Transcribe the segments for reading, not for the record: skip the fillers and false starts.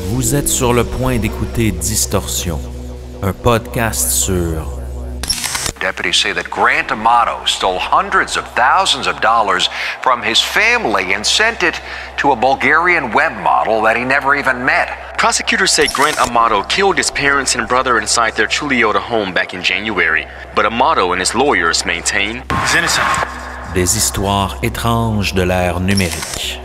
Vous êtes sur le point d'écouter Distorsion, un podcast sur... Deputies say that Grant Amato stole hundreds of thousands of dollars from his family and sent it to a Bulgarian web model that he never even met. Prosecutors say Grant Amato killed his parents and brother inside their Chuliota home back in January, but Amato and his lawyers maintain he's innocent. Des histoires étranges de l'ère numérique.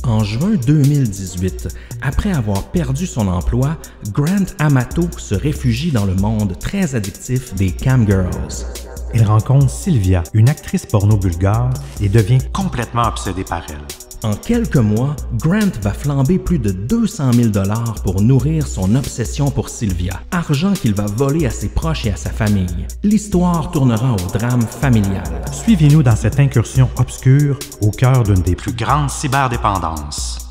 En juin 2018, après avoir perdu son emploi, Grant Amato se réfugie dans le monde très addictif des camgirls. Il rencontre Sylvia, une actrice porno bulgare, et devient complètement obsédé par elle. En quelques mois, Grant va flamber plus de 200 000 $ pour nourrir son obsession pour Sylvia, argent qu'il va voler à ses proches et à sa famille. L'histoire tournera au drame familial. Suivez-nous dans cette incursion obscure au cœur d'une des plus grandes cyberdépendances.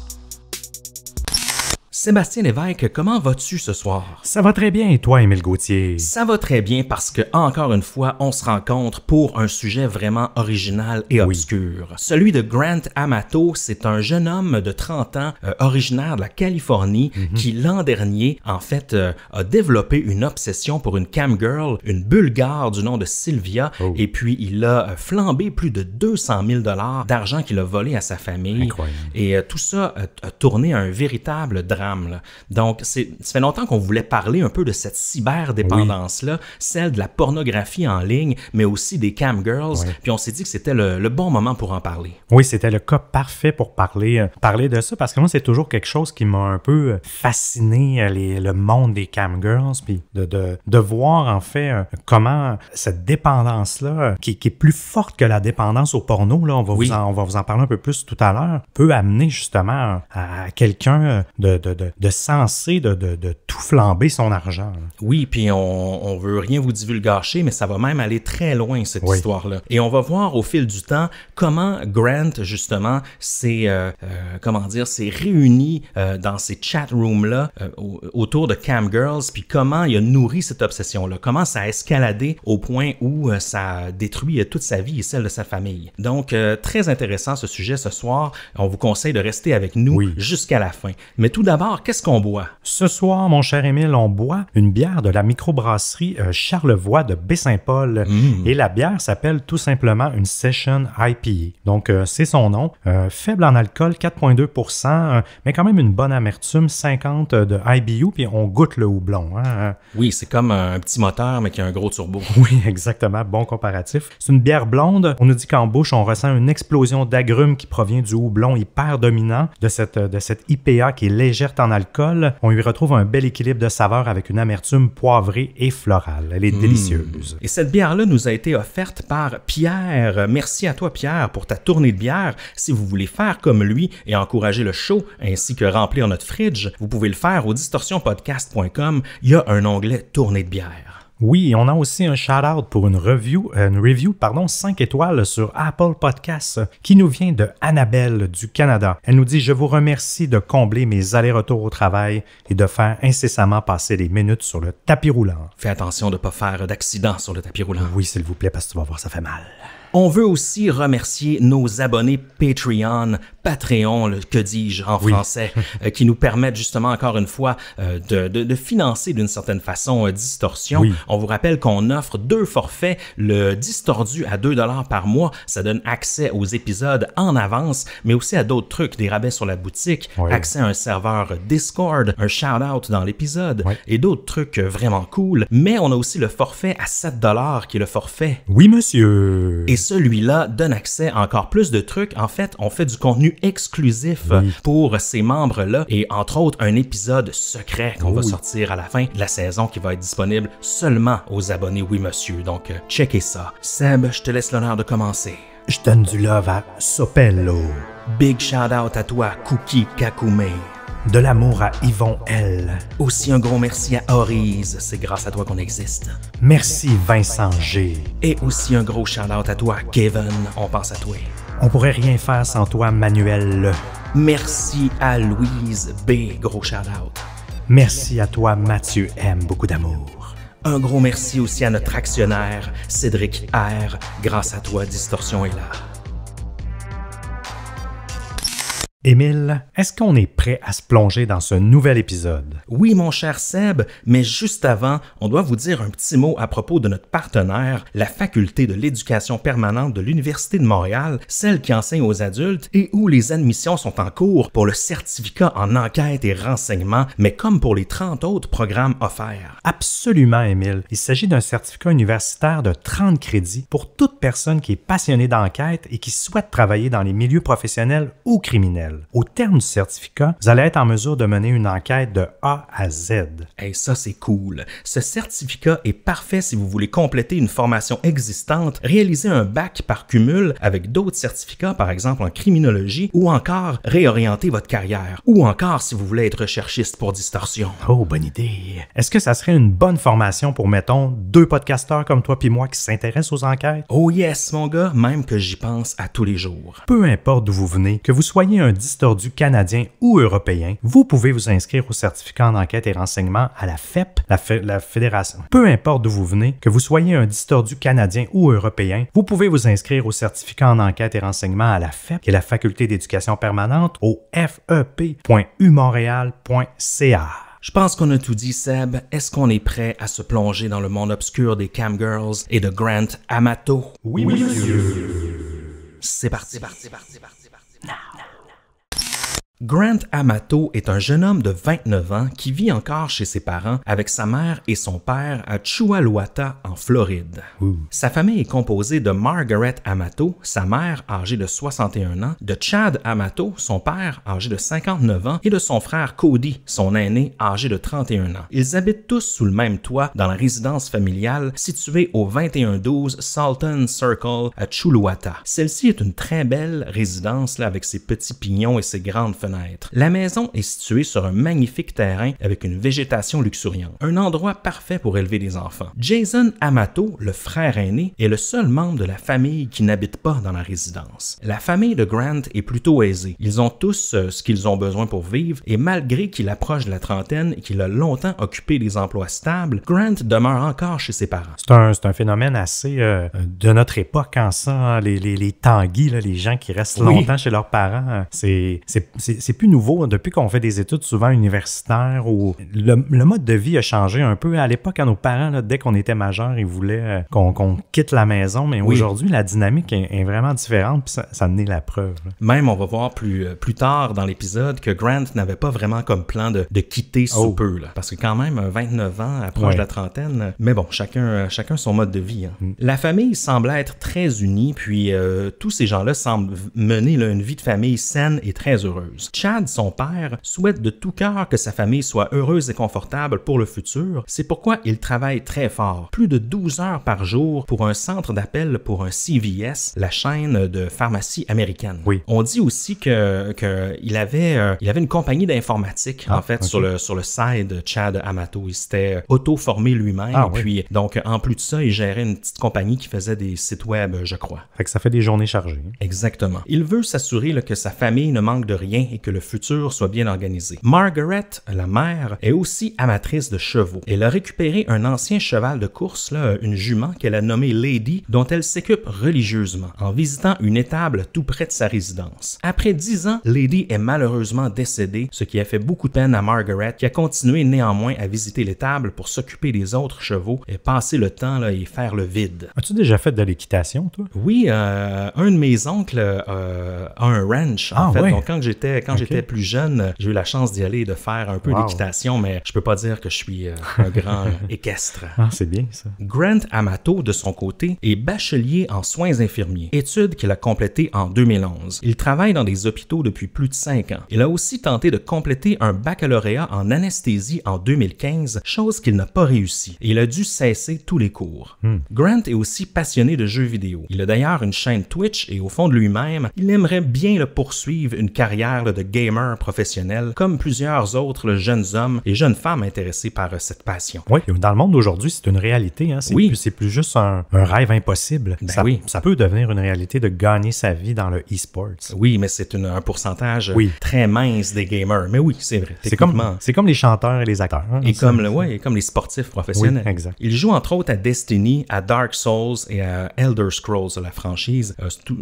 Sébastien Lévesque, comment vas-tu ce soir? Ça va très bien et toi, Émile Gauthier? Ça va très bien parce que, encore une fois, on se rencontre pour un sujet vraiment original et obscur. Celui de Grant Amato, c'est un jeune homme de 30 ans, originaire de la Californie, qui l'an dernier, en fait, a développé une obsession pour une camgirl, une bulgare du nom de Sylvia, et puis il a flambé plus de 200 000 $ d'argent qu'il a volé à sa famille. Incroyable. Et tout ça a tourné à un véritable drame. Là. Donc, ça fait longtemps qu'on voulait parler un peu de cette cyberdépendance-là, celle de la pornographie en ligne, mais aussi des camgirls, puis on s'est dit que c'était le bon moment pour en parler. Oui, c'était le cas parfait pour parler de ça, parce que moi, c'est toujours quelque chose qui m'a un peu fasciné, le monde des camgirls, puis de voir, en fait, comment cette dépendance-là, qui est plus forte que la dépendance au porno, là, on va vous en parler un peu plus tout à l'heure, peut amener justement à quelqu'un de sensé de tout flamber son argent. Là. Oui, puis on veut rien vous divulgacher, mais ça va même aller très loin, cette histoire-là. Et on va voir au fil du temps comment Grant, justement, s'est réuni dans ces chat rooms-là autour de camgirls, puis comment il a nourri cette obsession-là, comment ça a escaladé au point où ça a détruit toute sa vie et celle de sa famille. Donc, très intéressant ce sujet ce soir. On vous conseille de rester avec nous jusqu'à la fin. Mais tout d'abord, qu'est-ce qu'on boit? Ce soir, mon cher Émile, on boit une bière de la microbrasserie Charlevoix de Baie-Saint-Paul. Et la bière s'appelle tout simplement une Session IPA. Donc, c'est son nom. Faible en alcool, 4,2 %, mais quand même une bonne amertume, 50 de IBU, puis on goûte le houblon. Hein? Oui, c'est comme un petit moteur, mais qui a un gros turbo. Oui, exactement. Bon comparatif. C'est une bière blonde. On nous dit qu'en bouche, on ressent une explosion d'agrumes qui provient du houblon hyper dominant de cette IPA qui est légère en alcool. On y retrouve un bel équilibre de saveurs avec une amertume poivrée et florale. Elle est délicieuse. Et cette bière-là nous a été offerte par Pierre. Merci à toi, Pierre, pour ta tournée de bière. Si vous voulez faire comme lui et encourager le show ainsi que remplir notre fridge, vous pouvez le faire au distorsionpodcast.com. Il y a un onglet tournée de bière. Oui, on a aussi un shout-out pour une review 5 étoiles sur Apple Podcasts qui nous vient de Annabelle du Canada. Elle nous dit « Je vous remercie de combler mes allers-retours au travail et de faire incessamment passer des minutes sur le tapis roulant. » Fais attention de ne pas faire d'accident sur le tapis roulant. Oui, s'il vous plaît, parce que tu vas voir, ça fait mal. On veut aussi remercier nos abonnés Patreon, que dis-je en français, qui nous permettent justement encore une fois de financer d'une certaine façon Distorsion. Oui. On vous rappelle qu'on offre 2 forfaits, le Distordu à 2 $ par mois, ça donne accès aux épisodes en avance, mais aussi à d'autres trucs, des rabais sur la boutique, accès à un serveur Discord, un shout-out dans l'épisode et d'autres trucs vraiment cool. Mais on a aussi le forfait à 7 $ qui est le forfait. Oui, monsieur. Et celui-là donne accès à encore plus de trucs. En fait, on fait du contenu exclusif pour ces membres-là et entre autres un épisode secret qu'on va sortir à la fin de la saison qui va être disponible seulement aux abonnés Oui Monsieur. Donc, checkez ça. Seb, je te laisse l'honneur de commencer. Je donne du love à Sopello. Big shout-out à toi, Cookie Kakume. De l'amour à Yvon L. Aussi un gros merci à Orize, c'est grâce à toi qu'on existe. Merci Vincent G. Et aussi un gros shout-out à toi, Kevin, on pense à toi. On pourrait rien faire sans toi, Manuel. Merci à Louise B, gros shout-out. Merci à toi, Mathieu M, beaucoup d'amour. Un gros merci aussi à notre actionnaire, Cédric R. Grâce à toi, Distorsion est là. Émile, est-ce qu'on est prêt à se plonger dans ce nouvel épisode? Oui, mon cher Seb, mais juste avant, on doit vous dire un petit mot à propos de notre partenaire, la Faculté de l'éducation permanente de l'Université de Montréal, celle qui enseigne aux adultes et où les admissions sont en cours pour le certificat en enquête et renseignement, mais comme pour les 30 autres programmes offerts. Absolument, Émile. Il s'agit d'un certificat universitaire de 30 crédits pour toute personne qui est passionnée d'enquête et qui souhaite travailler dans les milieux professionnels ou criminels. Au terme du certificat, vous allez être en mesure de mener une enquête de A à Z. Hey, ça, c'est cool. Ce certificat est parfait si vous voulez compléter une formation existante, réaliser un bac par cumul avec d'autres certificats, par exemple en criminologie, ou encore réorienter votre carrière, ou encore si vous voulez être recherchiste pour Distorsion. Oh, bonne idée. Est-ce que ça serait une bonne formation pour, mettons, 2 podcasteurs comme toi puis moi qui s'intéressent aux enquêtes? Oh yes, mon gars, même que j'y pense à tous les jours. Peu importe d'où vous venez, que vous soyez un distordu canadien ou européen, vous pouvez vous inscrire au certificat en enquête et renseignement à la FEP, la Fédération. Peu importe d'où vous venez, que vous soyez un distordu canadien ou européen, vous pouvez vous inscrire au certificat en enquête et renseignement à la FEP, qui est la Faculté d'éducation permanente, au fep.umontréal.ca. Je pense qu'on a tout dit, Seb. Est-ce qu'on est prêt à se plonger dans le monde obscur des Camgirls et de Grant Amato? Oui, monsieur. C'est parti. Grant Amato est un jeune homme de 29 ans qui vit encore chez ses parents avec sa mère et son père à Chua-Luata, en Floride. Sa famille est composée de Margaret Amato, sa mère âgée de 61 ans, de Chad Amato, son père âgé de 59 ans, et de son frère Cody, son aîné âgé de 31 ans. Ils habitent tous sous le même toit dans la résidence familiale située au 2112 Salton Circle à Chuluata. Celle-ci est une très belle résidence là, avec ses petits pignons et ses grandes fenêtres. La maison est située sur un magnifique terrain avec une végétation luxuriante, un endroit parfait pour élever des enfants. Jason Amato, le frère aîné, est le seul membre de la famille qui n'habite pas dans la résidence. La famille de Grant est plutôt aisée. Ils ont tous ce qu'ils ont besoin pour vivre et malgré qu'il approche de la trentaine et qu'il a longtemps occupé des emplois stables, Grant demeure encore chez ses parents. C'est un phénomène assez de notre époque en ça, les tanguis, là, les gens qui restent longtemps chez leurs parents. C'est plus nouveau depuis qu'on fait des études souvent universitaires où le mode de vie a changé un peu. À l'époque, à nos parents, là, dès qu'on était majeur, ils voulaient qu'on quitte la maison, mais aujourd'hui, la dynamique est vraiment différente, puis ça en est la preuve. Là. Même, on va voir plus tard dans l'épisode que Grant n'avait pas vraiment comme plan de quitter sous peu, là, parce que quand même, 29 ans, approche de la trentaine, mais bon, chacun son mode de vie. Hein. La famille semble être très unie, puis tous ces gens-là semblent mener là, une vie de famille saine et très heureuse. Chad, son père, souhaite de tout cœur que sa famille soit heureuse et confortable pour le futur. C'est pourquoi il travaille très fort, plus de 12 heures par jour pour un centre d'appel pour un CVS, la chaîne de pharmacie américaine. Oui. On dit aussi qu'il avait une compagnie d'informatique, en fait, sur le side de Chad Amato. Il s'était auto-formé lui-même. Puis, donc, en plus de ça, il gérait une petite compagnie qui faisait des sites web, je crois. Fait que ça fait des journées chargées. Exactement. Il veut s'assurer là, que sa famille ne manque de rien et que le futur soit bien organisé. Margaret, la mère, est aussi amatrice de chevaux. Elle a récupéré un ancien cheval de course, là, une jument qu'elle a nommée Lady, dont elle s'occupe religieusement, en visitant une étable tout près de sa résidence. Après 10 ans, Lady est malheureusement décédée, ce qui a fait beaucoup de peine à Margaret, qui a continué néanmoins à visiter l'étable pour s'occuper des autres chevaux et passer le temps là, et faire le vide. As-tu déjà fait de l'équitation, toi? Oui, un de mes oncles a un ranch, en fait. Donc, quand j'étais plus jeune, j'ai eu la chance d'y aller et de faire un peu d'équitation, mais je peux pas dire que je suis un grand équestre. Ah, c'est bien ça. Grant Amato, de son côté, est bachelier en soins infirmiers, étude qu'il a complétée en 2011. Il travaille dans des hôpitaux depuis plus de 5 ans. Il a aussi tenté de compléter un baccalauréat en anesthésie en 2015, chose qu'il n'a pas réussi, et il a dû cesser tous les cours. Grant est aussi passionné de jeux vidéo. Il a d'ailleurs une chaîne Twitch et au fond de lui-même, il aimerait bien poursuivre une carrière de de gamer professionnel, comme plusieurs autres jeunes hommes et jeunes femmes intéressés par cette passion. Oui, dans le monde d'aujourd'hui, c'est une réalité. Hein? C'est plus juste un rêve impossible. Ça peut devenir une réalité de gagner sa vie dans le e-sports. Oui, mais c'est un pourcentage très mince des gamers. Mais oui, c'est vrai. C'est comme les chanteurs et les acteurs. Hein? Et comme les sportifs professionnels. Oui, exact. Il joue entre autres à Destiny, à Dark Souls et à Elder Scrolls, la franchise,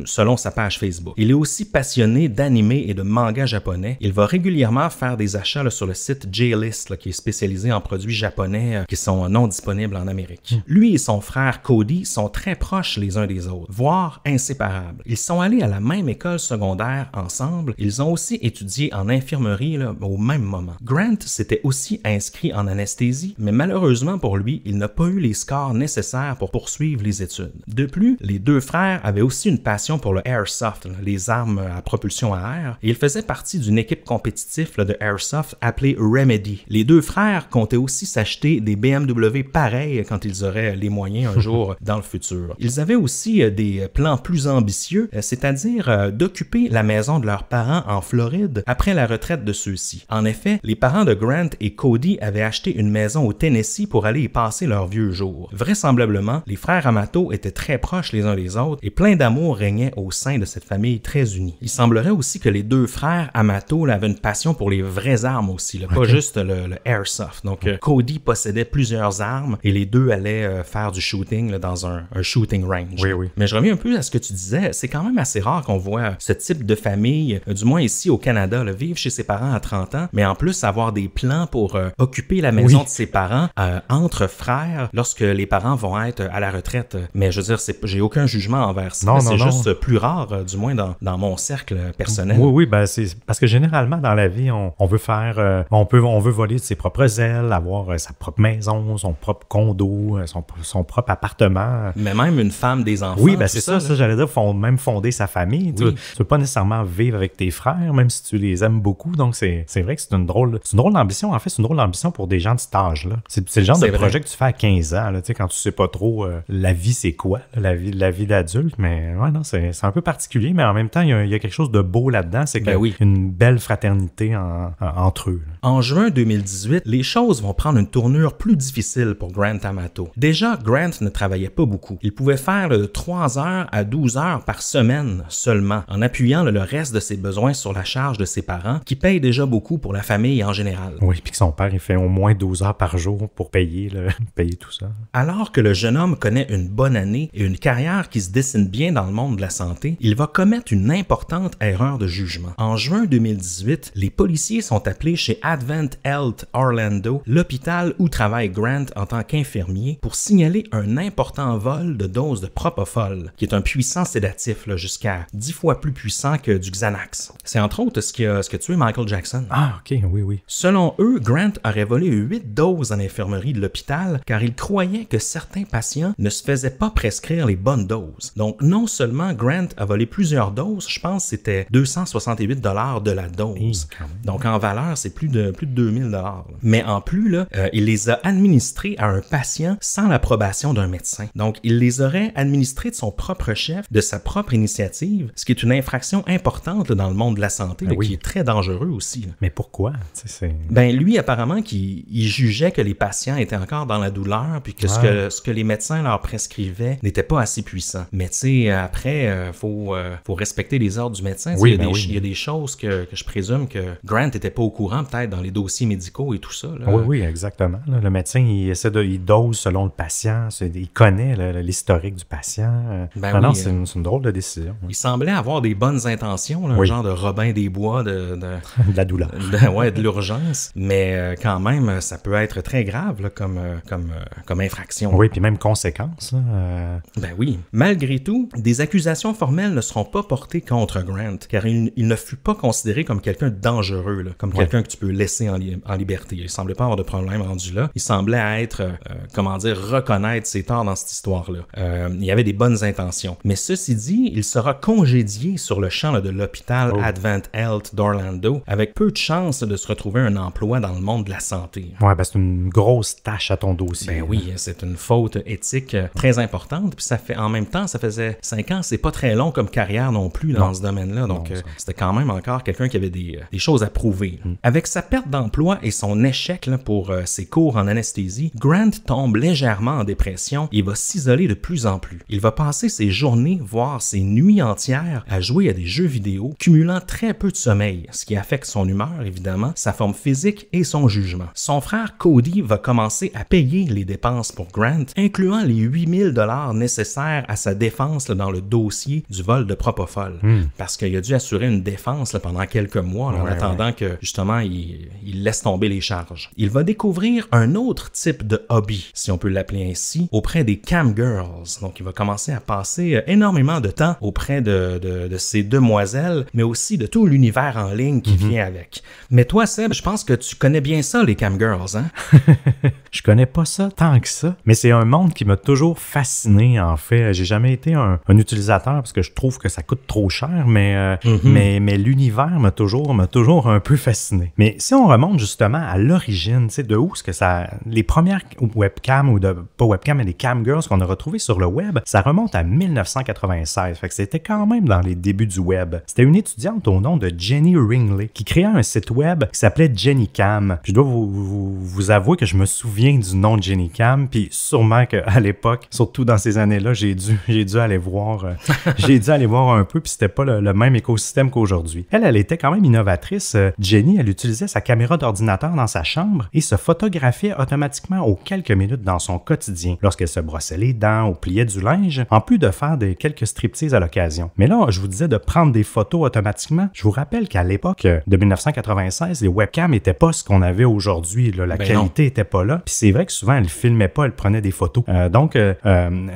selon sa page Facebook. Il est aussi passionné d'anime et de manga japonais. Il va régulièrement faire des achats sur le site J-List, qui est spécialisé en produits japonais qui sont non disponibles en Amérique. Lui et son frère Cody sont très proches les uns des autres, voire inséparables. Ils sont allés à la même école secondaire ensemble. Ils ont aussi étudié en infirmerie au même moment. Grant s'était aussi inscrit en anesthésie, mais malheureusement pour lui, il n'a pas eu les scores nécessaires pour poursuivre les études. De plus, les deux frères avaient aussi une passion pour le airsoft, les armes à propulsion à air, et ils faisaient partie d'une équipe compétitive de airsoft appelée Remedy. Les deux frères comptaient aussi s'acheter des BMW pareils quand ils auraient les moyens un jour dans le futur. Ils avaient aussi des plans plus ambitieux, c'est-à-dire d'occuper la maison de leurs parents en Floride après la retraite de ceux-ci. En effet, les parents de Grant et Cody avaient acheté une maison au Tennessee pour aller y passer leurs vieux jours. Vraisemblablement, les frères Amato étaient très proches les uns des autres et plein d'amour régnait au sein de cette famille très unie. Il semblerait aussi que les deux frères Amato avaient une passion pour les vraies armes aussi, pas juste le airsoft. Donc, Cody possédait plusieurs armes et les deux allaient faire du shooting dans un shooting range. Oui. Mais je reviens un peu à ce que tu disais. C'est quand même assez rare qu'on voit ce type de famille, du moins ici au Canada, vivre chez ses parents à 30 ans, mais en plus avoir des plans pour occuper la maison de ses parents entre frères lorsque les parents vont être à la retraite. Mais je veux dire, j'ai aucun jugement envers ça. C'est juste plus rare, du moins dans mon cercle personnel. Oui, ben c'est parce que généralement dans la vie, on veut faire, on veut voler de ses propres ailes, avoir sa propre maison, son propre condo, son propre appartement. Mais même une femme, des enfants. Oui, ben c'est ça, j'allais dire, même fonder sa famille. Tu veux pas nécessairement vivre avec tes frères, même si tu les aimes beaucoup. Donc c'est vrai que c'est une drôle d'ambition. En fait, c'est une drôle d'ambition pour des gens de cet âge-là. C'est le genre de projet que tu fais à 15 ans, quand tu sais pas trop la vie c'est quoi, la vie d'adulte. Mais ouais, non, c'est un peu particulier, mais en même temps, il y a quelque chose de beau là-dedans. C'est qu'il y a une belle fraternité entre eux. En juin 2018, les choses vont prendre une tournure plus difficile pour Grant Amato. Déjà, Grant ne travaillait pas beaucoup. Il pouvait faire de 3 heures à 12 heures par semaine seulement, en appuyant le reste de ses besoins sur la charge de ses parents, qui payent déjà beaucoup pour la famille en général. Oui, puis que son père, il fait au moins 12 heures par jour pour payer tout ça. Alors que le jeune homme connaît une bonne année et une carrière qui se dessine bien dans le monde de la santé, il va commettre une importante erreur de jugement. En juin 2018, les policiers sont appelés chez Advent Health Orlando, l'hôpital où travaille Grant en tant qu'infirmier, pour signaler un important vol de doses de propofol, qui est un puissant sédatif, jusqu'à 10 fois plus puissant que du Xanax. C'est entre autres ce qui a tué Michael Jackson. Ah, ok, oui. Selon eux, Grant aurait volé 8 doses en infirmerie de l'hôpital car il croyait que certains patients ne se faisaient pas prescrire les bonnes doses. Donc, non seulement Grant a volé plusieurs doses, je pense que c'était 268 $ de la dose. Donc, en valeur, c'est plus de 2000 $. Mais en plus, il les a administrés à un patient sans l'approbation d'un médecin. Donc, il les aurait administrés de son propre chef, de sa propre initiative, ce qui est une infraction importante dans le monde de la santé, qui est très dangereux aussi. Mais pourquoi? Lui, apparemment, il jugeait que les patients étaient encore dans la douleur, puis que ce que les médecins leur prescrivaient n'était pas assez puissant. Mais tu sais, après, faut respecter les ordres du médecin. Il y a des choses que je présume que Grant n'était pas au courant, peut-être, dans les dossiers médicaux et tout ça. Oui, exactement. Le médecin, il dose selon le patient, il connaît l'historique du patient. C'est une drôle de décision. Il semblait avoir des bonnes intentions, un genre de Robin des Bois de la douleur. De l'urgence, mais quand même, ça peut être très grave comme infraction. Oui, puis même conséquence. Oui. Malgré tout, des accusations formelles ne seront pas portées contre Grant, car il ne fut pas considéré comme quelqu'un de dangereux, comme quelqu'un que tu peux laisser en liberté. Il semblait pas avoir de problème rendu là. Il semblait être, reconnaître ses torts dans cette histoire-là. Il y avait des bonnes intentions. Mais ceci dit, il sera congédié sur le champ de l'hôpital Advent Health d'Orlando, avec peu de chances de se retrouver un emploi dans le monde de la santé. Ouais, c'est une grosse tâche à ton dossier. Oui, c'est une faute éthique très importante. Puis ça faisait 5 ans, c'est pas très long comme carrière non plus dans ce domaine-là. Donc, c'était quand même encore quelqu'un qui avait des choses à prouver. Avec sa perte d'emploi et son échec là, pour ses cours en anesthésie, Grant tombe légèrement en dépression et va s'isoler de plus en plus. Il va passer ses journées, voire ses nuits entières à jouer à des jeux vidéo, cumulant très peu de sommeil, ce qui affecte son humeur, évidemment, sa forme physique et son jugement. Son frère Cody va commencer à payer les dépenses pour Grant, incluant les 8 000 $ nécessaires à sa défense là, dans le dossier du vol de Propofol. Parce qu'il a dû assurer une défense là, pendant quelques mois là, en attendant que, justement, il laisse tomber les charges. Il va découvrir un autre type de hobby, si on peut l'appeler ainsi, auprès des cam girls. Donc, il va commencer à passer énormément de temps auprès de ces demoiselles, mais aussi de tout l'univers en ligne qui vient avec. Mais toi, Seb, je pense que tu connais bien ça, les cam girls, hein? Je connais pas ça tant que ça, mais c'est un monde qui m'a toujours fasciné, en fait. J'ai jamais été un utilisateur parce que je trouve que ça coûte trop cher, mais l'univers m'a toujours un peu fasciné. Mais si on remonte justement à l'origine, tu sais, de où est-ce que ça... Les premières webcams, pas webcams, mais les cam girls qu'on a retrouvées sur le web, ça remonte à 1996. Fait que c'était quand même dans les débuts du web. C'était une étudiante au nom de Jenny Ringley qui créa un site web qui s'appelait JennyCam. Je dois vous avouer que je me souviens du nom de JennyCam, puis sûrement qu'à l'époque, surtout dans ces années-là, j'ai dû aller voir un peu, puis c'était pas le même écosystème qu'aujourd'hui. Elle était quand même innovatrice. Jenny, elle utilisait sa caméra d'ordinateur dans sa chambre et se photographiait automatiquement aux quelques minutes dans son quotidien, lorsqu'elle se brossait les dents ou pliait du linge, en plus de faire quelques striptease à l'occasion. Mais là, je vous disais de prendre des photos automatiquement. Je vous rappelle qu'à l'époque de 1996, les webcams n'étaient pas ce qu'on avait aujourd'hui. La qualité n'était pas là. Puis c'est vrai que souvent, elle ne filmait pas, elle prenait des photos. Donc,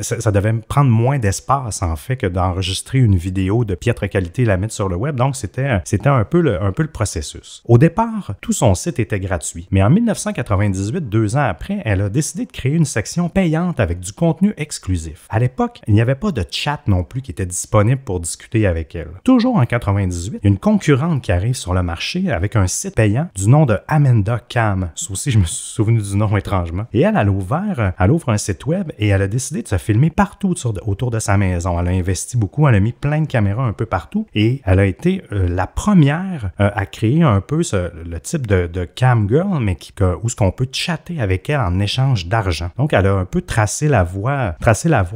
ça devait prendre moins d'espace, en fait, que d'enregistrer une vidéo de piètre qualité et la mettre sur le web. Donc, c'était un peu le processus. Au départ, tout son site était gratuit. Mais en 1998, 2 ans après, elle a décidé de créer une section payante avec du contenu exclusif. À l'époque, il n'y avait pas de chat non plus qui était disponible pour discuter avec elle. Toujours en 98, il y a une concurrente qui arrive sur le marché avec un site payant du nom de Amanda Cam. Ça aussi, je me suis souvenu du nom étrangement. Et elle ouvre un site web et elle a décidé de se filmer partout autour de sa maison. Elle a investi beaucoup, elle a mis plein de caméras un peu partout et elle a été la première à créer un peu le type de cam girl, mais où ce qu'on peut chatter avec elle en échange d'argent. Donc, elle a un peu tracé la voie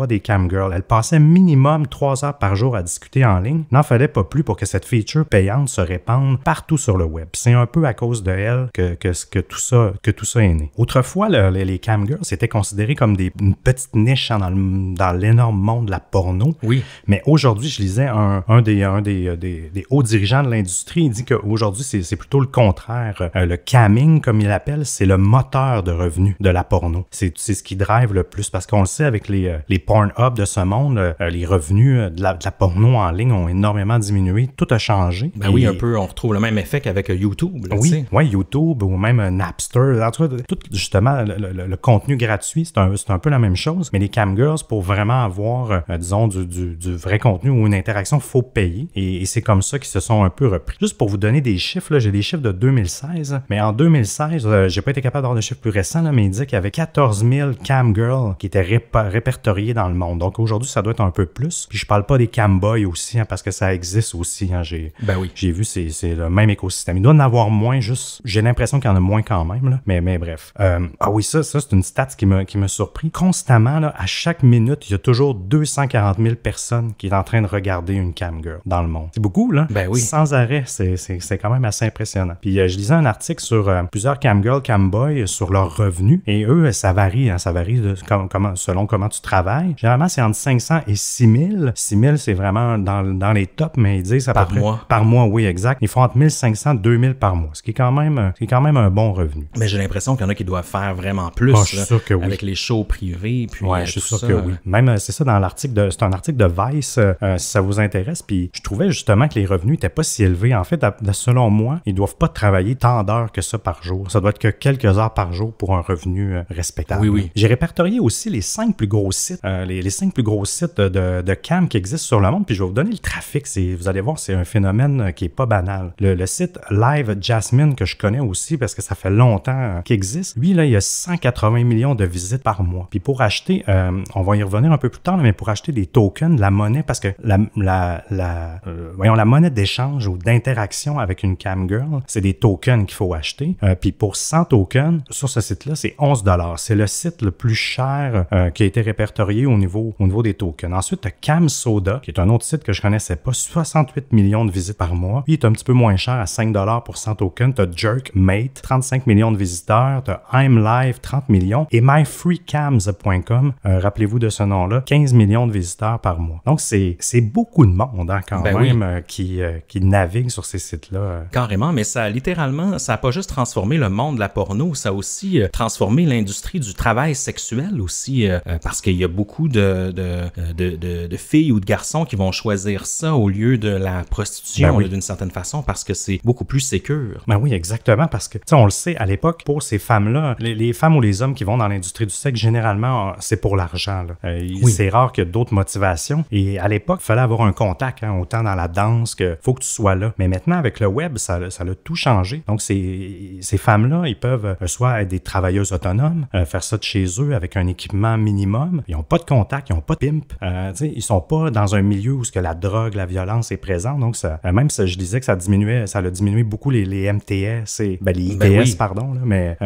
des cam girls. Elle passait minimum 3 heures par jour à discuter en ligne. Il n'en fallait pas plus pour que cette feature payante se répande partout sur le web. C'est un peu à cause de elle que tout ça est né. Autrefois, les cam girls étaient considérés comme une petite niche dans l'énorme monde de la porno. Oui. Mais aujourd'hui, je lisais un des hauts dirigeants de l'industrie, il dit qu'aujourd'hui, c'est plutôt le contraire. Le camming, comme il l'appelle, c'est le moteur de revenus de la porno. C'est ce qui drive le plus parce qu'on le sait avec les Pornhub de ce monde, les revenus de la porno en ligne ont énormément diminué. Tout a changé. Ben oui, un peu, on retrouve le même effet qu'avec YouTube. Là, oui, YouTube ou même Napster. En tout cas, tout justement, le contenu gratuit, c'est un peu la même chose. Mais les cam girls, pour vraiment avoir, disons, du vrai contenu ou une interaction, il faut payer. Et c'est comme ça qu'ils se sont un peu repris. Juste pour vous donner des chiffres, là, j'ai des chiffres de 2016. Mais en 2016, j'ai pas été capable d'avoir de chiffres plus récents, là, mais il dit qu'il y avait 14 000 cam girls qui étaient répertoriées dans le monde. Donc aujourd'hui, ça doit être un peu plus. Puis je parle pas des cam boys aussi, hein, parce que ça existe aussi. Hein, j'ai vu, c'est le même écosystème. Il doit en avoir moins, j'ai l'impression qu'il y en a moins quand même. Là. Mais bref. Ça c'est une stat qui m'a surpris. Constamment, là, à chaque minute, il y a toujours 240 000 personnes qui sont en train de regarder une cam girl dans le monde. C'est beaucoup, là. Ben oui. Sans arrêt, c'est quand même assez impressionnant. Puis je lisais un article sur plusieurs cam girls, cam boys, sur leurs revenus. Et eux, ça varie. Hein, ça varie selon comment tu travailles. Généralement, c'est entre 500 et 6 000. 6 000, c'est vraiment dans les tops, mais ils disent par mois. Par mois, oui, exact. Ils font entre 1500 et 2000 par mois, ce qui est quand même un bon revenu. Mais j'ai l'impression qu'il y en a qui doivent faire vraiment plus. Je suis sûr que oui. Avec les shows privés. Puis je suis sûr que oui. Même, c'est ça, c'est un article de Vice, si ça vous intéresse. Puis je trouvais justement que les revenus n'étaient pas si élevés. En fait, selon moi, ils ne doivent pas travailler tant d'heures que ça par jour. Ça doit être que quelques heures par jour pour un revenu respectable. Oui. J'ai répertorié aussi les 5 plus gros sites, les 5 plus gros sites de cam qui existent sur le monde. Puis je vais vous donner le trafic. Vous allez voir, c'est un phénomène qui est pas banal. Le site Live Jasmine, que je connais aussi parce que ça fait longtemps qu'il existe, lui, là, il y a 180 millions de visites par mois. Puis pour acheter, on va y revenir un peu plus tard, mais pour acheter des tokens, de la monnaie, parce que la monnaie d'échange d'échange ou d'interaction avec une camgirl, c'est des tokens qu'il faut acheter. Puis pour 100 tokens, sur ce site-là, c'est 11 $. C'est le site le plus cher qui a été répertorié au niveau des tokens. Ensuite, tu as CamSoda, qui est un autre site que je connaissais pas, 68 millions de visites par mois. Puis il est un petit peu moins cher à 5 $ pour 100 tokens. Tu as Jerkmate, 35 millions de visiteurs. Tu as I'mLive, 30 millions. Et MyFreeCams.com, rappelez-vous de ce nom-là, 15 millions de visiteurs par mois. Donc, c'est beaucoup de monde quand même qui navigue sur ces sites-là. Carrément, mais ça littéralement, ça n'a pas juste transformé le monde de la porno, ça a aussi transformé l'industrie du travail sexuel aussi, parce qu'il y a beaucoup de filles ou de garçons qui vont choisir ça au lieu de la prostitution d'une certaine façon, parce que c'est beaucoup plus sécure. Ben oui, exactement, parce que on le sait, à l'époque, pour ces femmes-là, les femmes ou les hommes qui vont dans l'industrie du sexe, généralement, c'est pour l'argent. C'est rare qu'il y ait d'autres motivations. Et à l'époque, il fallait avoir un contact, autant dans la danse que faut que tu sois là. Mais maintenant, avec le web, ça a tout changé. Donc, ces femmes-là, ils peuvent soit être des travailleuses autonomes, faire ça de chez eux avec un équipement minimum. Ils n'ont pas de contact, ils n'ont pas de pimp. Ils sont pas dans un milieu où la drogue, la violence est présente. Donc, même si je disais que ça a diminué beaucoup les MTS et les ITS, pardon. Là, mais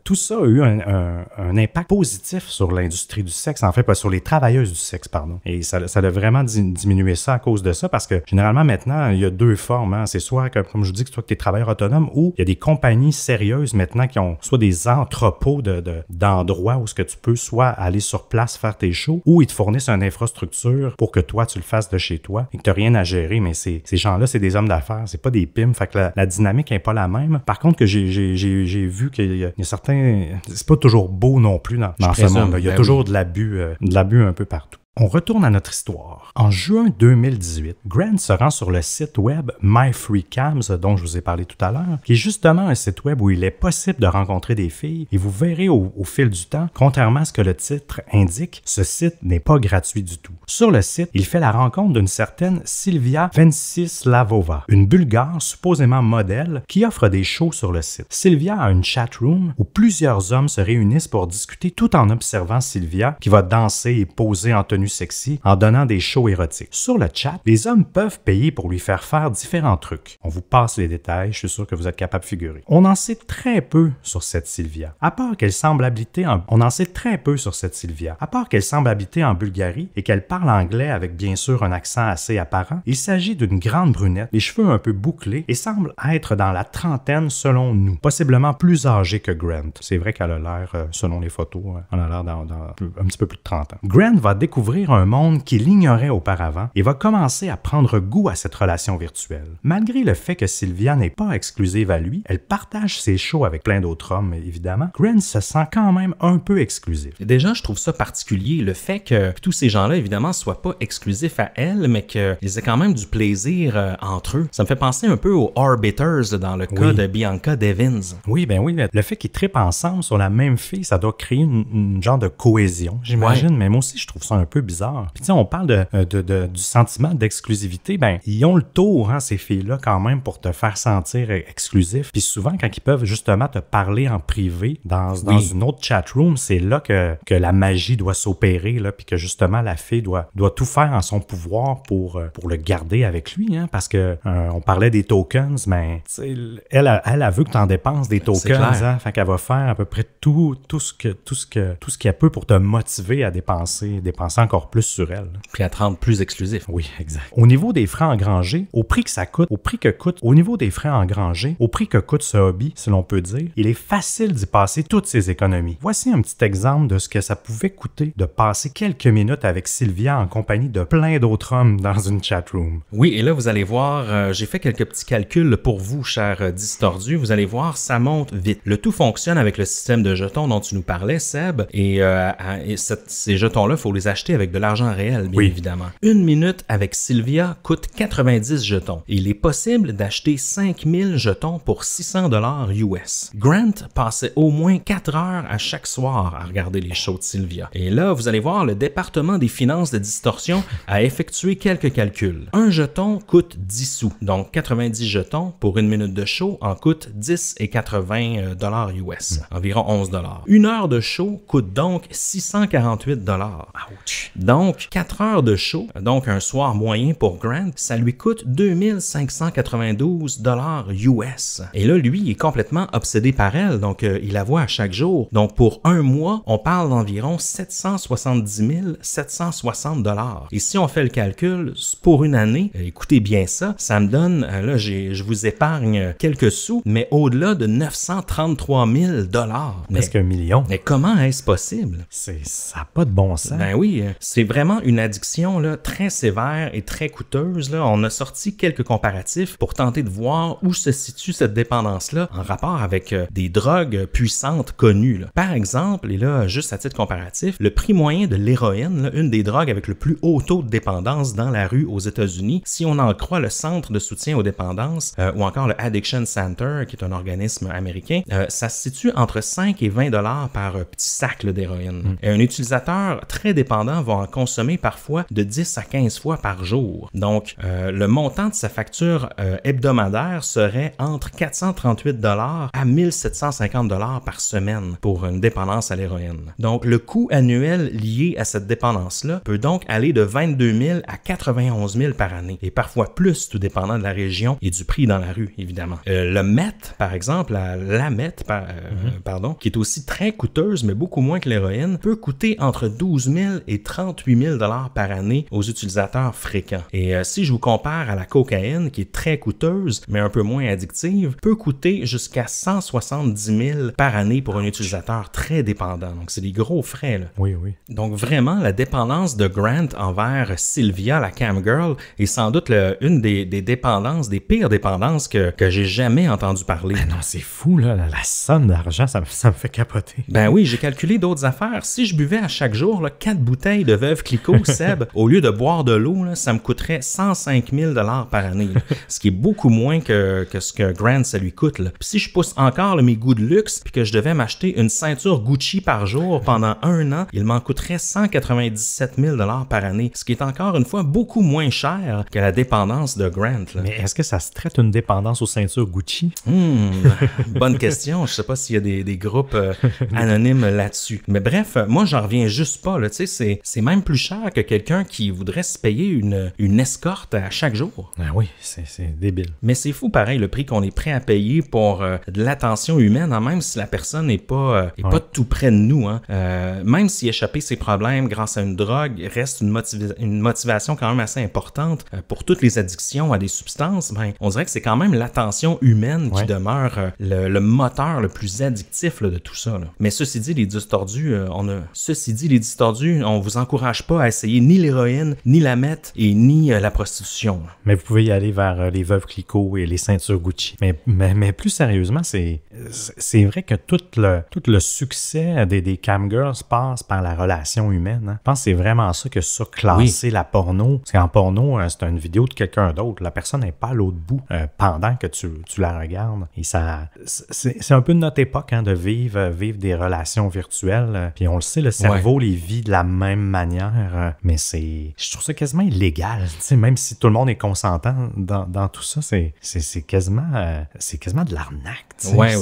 tout ça a eu un impact positif sur l'industrie du sexe, en fait, pas sur les travailleuses du sexe, pardon. Et ça a vraiment diminué ça à cause de ça, parce que généralement, maintenant, il y a deux formes. C'est soit, comme je vous dis, que tu es travailleur autonome, ou il y a des compagnies sérieuses maintenant qui ont soit des entrepôts d'endroits où ce que tu peux soit aller sur place faire tes shows, ou ils te fournissent une infrastructure pour que toi, tu le fasses de chez toi et que tu n'as rien à gérer. Mais ces gens-là, c'est des hommes d'affaires, c'est pas des pimps. Fait que la dynamique n'est pas la même. Par contre, que j'ai vu qu'il y a certains... C'est pas toujours beau non plus dans ce monde-là. Il y a toujours de l'abus un peu partout. On retourne à notre histoire. En juin 2018, Grant se rend sur le site web MyFreeCams, dont je vous ai parlé tout à l'heure, qui est justement un site web où il est possible de rencontrer des filles, et vous verrez au fil du temps, contrairement à ce que le titre indique, ce site n'est pas gratuit du tout. Sur le site, il fait la rencontre d'une certaine Sylvia Venceslavova, une Bulgare supposément modèle qui offre des shows sur le site. Sylvia a une chatroom où plusieurs hommes se réunissent pour discuter tout en observant Sylvia qui va danser et poser en tenue sexy en donnant des shows érotiques. Sur le chat, les hommes peuvent payer pour lui faire différents trucs. On vous passe les détails, je suis sûr que vous êtes capable de figurer. On en sait très peu sur cette Sylvia. À part qu'elle semble habiter en Bulgarie et qu'elle parle anglais avec bien sûr un accent assez apparent, il s'agit d'une grande brunette, les cheveux un peu bouclés et semble être dans la trentaine selon nous, possiblement plus âgée que Grant. C'est vrai qu'elle a l'air, selon les photos, elle a l'air dans un petit peu plus de 30 ans. Grant va découvrir un monde qu'il ignorait auparavant et va commencer à prendre goût à cette relation virtuelle. Malgré le fait que Sylvia n'est pas exclusive à lui, elle partage ses shows avec plein d'autres hommes, évidemment, Grant se sent quand même un peu exclusif. Déjà, je trouve ça particulier, le fait que tous ces gens-là, évidemment, soient pas exclusifs à elle, mais qu'ils aient quand même du plaisir entre eux. Ça me fait penser un peu aux Arbiters dans le cas de Bianca Devins. Oui, le fait qu'ils trippent ensemble sur la même fille, ça doit créer une genre de cohésion, j'imagine, mais moi aussi, je trouve ça un peu bizarre. Puis tu sais, on parle du sentiment d'exclusivité, ils ont le tour, ces filles-là, quand même, pour te faire sentir exclusif. Puis souvent, quand ils peuvent justement te parler en privé dans une autre chatroom, c'est là que la magie doit s'opérer, là, puis que justement, la fille doit tout faire en son pouvoir pour le garder avec lui, parce que on parlait des tokens, mais elle veut que tu en dépenses des tokens, fait qu'elle va faire à peu près tout ce qu'elle peut pour te motiver à dépenser encore plus sur elle. Puis à te rendre plus exclusif. Oui, exact. Au niveau des frais engrangés, au prix que coûte ce hobby, si l'on peut dire, il est facile d'y passer toutes ses économies. Voici un petit exemple de ce que ça pouvait coûter de passer quelques minutes avec Sylvia en compagnie de plein d'autres hommes dans une chatroom. Oui, et là, vous allez voir, j'ai fait quelques petits calculs pour vous, cher Distordu. Vous allez voir, ça monte vite. Le tout fonctionne avec le système de jetons dont tu nous parlais, Seb, et ces jetons-là, il faut les acheter avec de l'argent réel, bien évidemment. Une minute avec Sylvia coûte 90 jetons. Et il est possible d'acheter 5000 jetons pour 600 $ US. Grant passait au moins 4 heures à chaque soir à regarder les shows de Sylvia. Et là, vous allez voir, le département des finances de Distorsion a effectué quelques calculs. Un jeton coûte 10 sous. Donc 90 jetons pour une minute de show en coûte 10 et 80 $ US. Environ 11 $. Une heure de show coûte donc 648 $. Ouch! Donc, 4 heures de show, donc un soir moyen pour Grant, ça lui coûte 2592 US. Et là, lui, il est complètement obsédé par elle, donc il la voit à chaque jour. Donc, pour un mois, on parle d'environ 770 760 $. Et si on fait le calcul, pour une année, écoutez bien ça, ça me donne, là, je vous épargne quelques sous, mais au-delà de 933 000 $. Presque 1 million. Mais comment est-ce possible? Ça n'a pas de bon sens. Ben oui, c'est vraiment une addiction là, très sévère et très coûteuse. Là. On a sorti quelques comparatifs pour tenter de voir où se situe cette dépendance-là en rapport avec des drogues puissantes connues. Là. Par exemple, et là, juste à titre comparatif, le prix moyen de l'héroïne, là, une des drogues avec le plus haut taux de dépendance dans la rue aux États-Unis, si on en croit le Centre de soutien aux dépendances ou encore le Addiction Center, qui est un organisme américain, ça se situe entre 5 et 20 $ par petit sac d'héroïne. Un utilisateur très dépendant va en consommer parfois de 10 à 15 fois par jour. Donc, le montant de sa facture hebdomadaire serait entre 438 $ à 1750 $ par semaine pour une dépendance à l'héroïne. Donc, le coût annuel lié à cette dépendance-là peut donc aller de 22 000 à 91 000 par année, et parfois plus, tout dépendant de la région et du prix dans la rue, évidemment. Le meth, par exemple, la meth, pardon, qui est aussi très coûteuse, mais beaucoup moins que l'héroïne, peut coûter entre 12 000 et 38 000 $ par année aux utilisateurs fréquents. Et si je vous compare à la cocaïne, qui est très coûteuse, mais un peu moins addictive, peut coûter jusqu'à 170 000 par année pour un utilisateur très dépendant. Donc, c'est des gros frais, là. Oui, oui. Donc, vraiment, la dépendance de Grant envers Sylvia, la camgirl, est sans doute une des dépendances, des pires dépendances que j'ai jamais entendu parler. Ah non, c'est fou, là. La somme d'argent, ça me fait capoter. Ben oui, j'ai calculé d'autres affaires. Si je buvais à chaque jour là, 4 bouteilles de Veuve Clicquot, Seb, au lieu de boire de l'eau, là, ça me coûterait 105 000 $ par année. Là, ce qui est beaucoup moins que ce que Grant, ça lui coûte. Là. Puis si je pousse encore là, mes goûts de luxe, puis que je devais m'acheter une ceinture Gucci par jour pendant 1 an, il m'en coûterait 197 000 $ par année. Ce qui est encore une fois beaucoup moins cher que la dépendance de Grant. Là. Mais est-ce que ça se traite une dépendance aux ceintures Gucci? Bonne question. Je sais pas s'il y a des groupes anonymes là-dessus. Mais bref, moi, j'en reviens juste pas. Là. C'est même plus cher que quelqu'un qui voudrait se payer une escorte à chaque jour. Ah oui, c'est débile. Mais c'est fou, pareil, le prix qu'on est prêt à payer pour de l'attention humaine, hein, même si la personne n'est pas tout près de nous. Hein. Même si échapper ses problèmes grâce à une drogue reste une motivation quand même assez importante pour toutes les addictions à des substances, ben, on dirait que c'est quand même l'attention humaine qui demeure le moteur le plus addictif là, de tout ça. Là. Mais ceci dit, les distordus, on vous encourage pas à essayer ni l'héroïne, ni la meth et ni la prostitution. Là. Mais vous pouvez y aller vers les Veuves Clicquot et les ceintures Gucci. Mais plus sérieusement, c'est vrai que tout le succès des camgirls passe par la relation humaine. Hein. Je pense que c'est vraiment ça que ça classer la porno. Parce qu'en porno, c'est une vidéo de quelqu'un d'autre. La personne n'est pas à l'autre bout pendant que tu la regardes. Et ça, c'est un peu de notre époque hein, de vivre des relations virtuelles. Puis on le sait, le cerveau les vit de la même manière. Mais je trouve ça quasiment illégal. Même si tout le monde est consentant dans tout ça, c'est quasiment de l'arnaque. Ouais,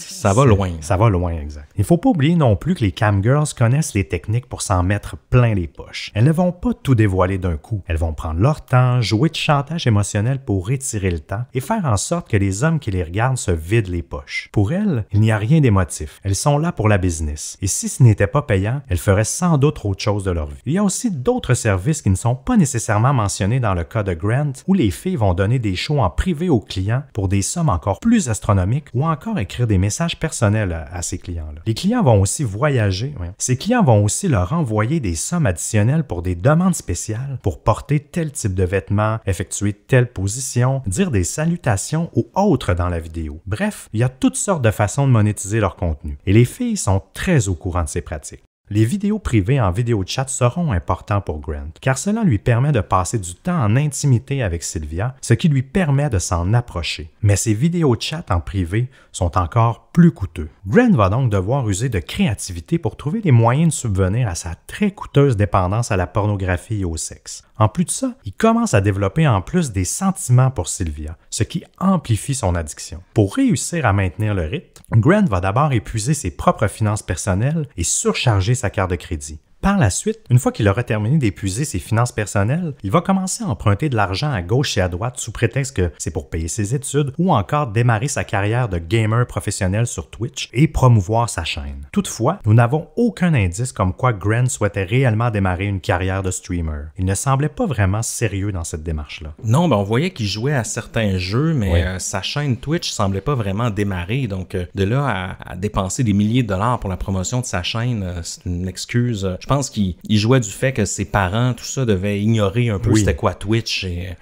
ça va loin. Ça va loin, exact. Il ne faut pas oublier non plus que les camgirls connaissent les techniques pour s'en mettre plein les poches. Elles ne vont pas tout dévoiler d'un coup. Elles vont prendre leur temps, jouer de chantage émotionnel pour étirer le temps et faire en sorte que les hommes qui les regardent se vident les poches. Pour elles, il n'y a rien d'émotif. Elles sont là pour la business. Et si ce n'était pas payant, elles feraient sans doute autre chose de leur vie. Il y a aussi d'autres services qui ne sont pas nécessairement mentionnés dans le cas de Grant, où les filles vont donner des shows en privé aux clients pour des sommes encore plus astronomiques ou encore écrire des messages personnels à ces clients-là. Les clients vont aussi voyager. Ouais. Ces clients vont aussi leur envoyer des sommes additionnelles pour des demandes spéciales, pour porter tel type de vêtements, effectuer telle position, dire des salutations ou autres dans la vidéo. Bref, il y a toutes sortes de façons de monétiser leur contenu. Et les filles sont très au courant de ces pratiques. Les vidéos privées en vidéo chat seront importants pour Grant, car cela lui permet de passer du temps en intimité avec Sylvia, ce qui lui permet de s'en approcher. Mais ces vidéos chat en privé sont encore plus coûteux. Grant va donc devoir user de créativité pour trouver les moyens de subvenir à sa très coûteuse dépendance à la pornographie et au sexe. En plus de ça, il commence à développer en plus des sentiments pour Sylvia, ce qui amplifie son addiction. Pour réussir à maintenir le rythme, Grant va d'abord épuiser ses propres finances personnelles et surcharger sa carte de crédit. Par la suite, une fois qu'il aura terminé d'épuiser ses finances personnelles, il va commencer à emprunter de l'argent à gauche et à droite sous prétexte que c'est pour payer ses études ou encore démarrer sa carrière de gamer professionnel sur Twitch et promouvoir sa chaîne. Toutefois, nous n'avons aucun indice comme quoi Grant souhaitait réellement démarrer une carrière de streamer. Il ne semblait pas vraiment sérieux dans cette démarche-là. Non, on voyait qu'il jouait à certains jeux, mais sa chaîne Twitch semblait pas vraiment démarrer. Donc, de là à dépenser des milliers de dollars pour la promotion de sa chaîne, c'est une excuse. Je pense qu'il jouait du fait que ses parents, tout ça, devaient ignorer un peu c'était quoi Twitch et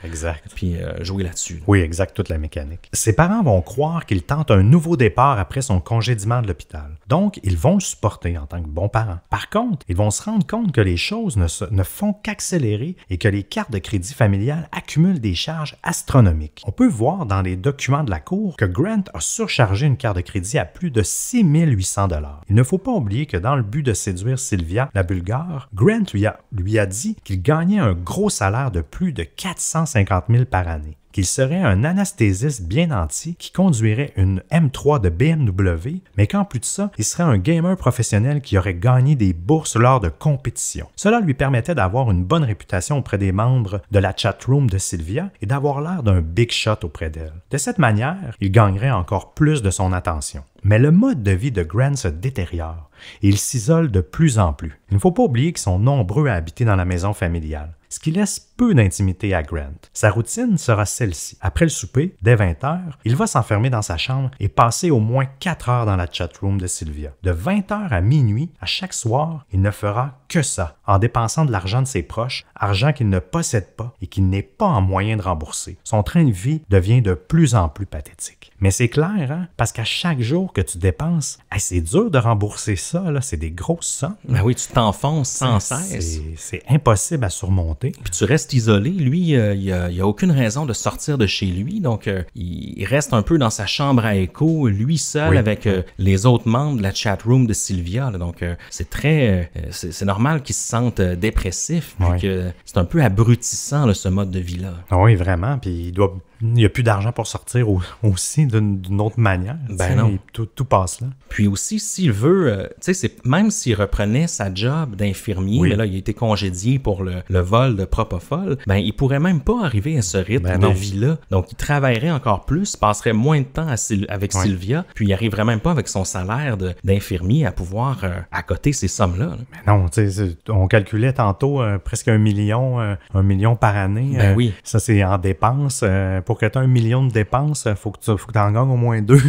puis jouer là-dessus. Oui, exact, toute la mécanique. Ses parents vont croire qu'il tente un nouveau départ après son congédiement de l'hôpital. Donc, ils vont le supporter en tant que bons parents. Par contre, ils vont se rendre compte que les choses ne font qu'accélérer et que les cartes de crédit familiales accumulent des charges astronomiques. On peut voir dans les documents de la Cour que Grant a surchargé une carte de crédit à plus de 6 800 $. Il ne faut pas oublier que dans le but de séduire Sylvia, la Bulgare, Grant lui a dit qu'il gagnait un gros salaire de plus de 450 000 par année, qu'il serait un anesthésiste bien nanti qui conduirait une M3 de BMW, mais qu'en plus de ça, il serait un gamer professionnel qui aurait gagné des bourses lors de compétitions. Cela lui permettait d'avoir une bonne réputation auprès des membres de la chatroom de Sylvia et d'avoir l'air d'un big shot auprès d'elle. De cette manière, il gagnerait encore plus de son attention. Mais le mode de vie de Grant se détériore et il s'isole de plus en plus. Il ne faut pas oublier qu'ils sont nombreux à habiter dans la maison familiale, ce qui laisse peu d'intimité à Grant. Sa routine sera celle-ci. Après le souper, dès 20h, il va s'enfermer dans sa chambre et passer au moins 4 heures dans la chatroom de Sylvia. De 20h à minuit, à chaque soir, il ne fera que ça, en dépensant de l'argent de ses proches, argent qu'il ne possède pas et qu'il n'est pas en moyen de rembourser. Son train de vie devient de plus en plus pathétique. Mais c'est clair, hein? Parce qu'à chaque jour que tu dépenses, c'est dur de rembourser ça, là. C'est des grosses sommes. Ben oui, tu t'enfonces sans cesse. C'est impossible à surmonter. Puis tu restes isolé. Lui, il y a aucune raison de sortir de chez lui. Donc, il reste un peu dans sa chambre à écho, lui seul avec les autres membres de la chatroom de Sylvia. Là. Donc, c'est très... c'est normal qu'il se sente dépressif. Puis que c'est un peu abrutissant, là, ce mode de vie-là. Oui, vraiment. Puis il n'y a plus d'argent pour sortir aussi d'une autre manière. Ben non. Tout passe là. Puis aussi, s'il veut, même s'il reprenait sa job d'infirmier, mais là, il a été congédié pour le vol de Propofol, ben, il pourrait même pas arriver à ce rythme de vie-là. Donc, il travaillerait encore plus, passerait moins de temps avec Sylvia, puis il arriverait même pas avec son salaire d'infirmier à pouvoir accoter ces sommes-là. Là. Mais non, on calculait tantôt presque 1 million par année. Ben oui. Ça, c'est en dépenses. Pour que tu aies 1 million de dépenses, il faut que tu en gagnes au moins 2.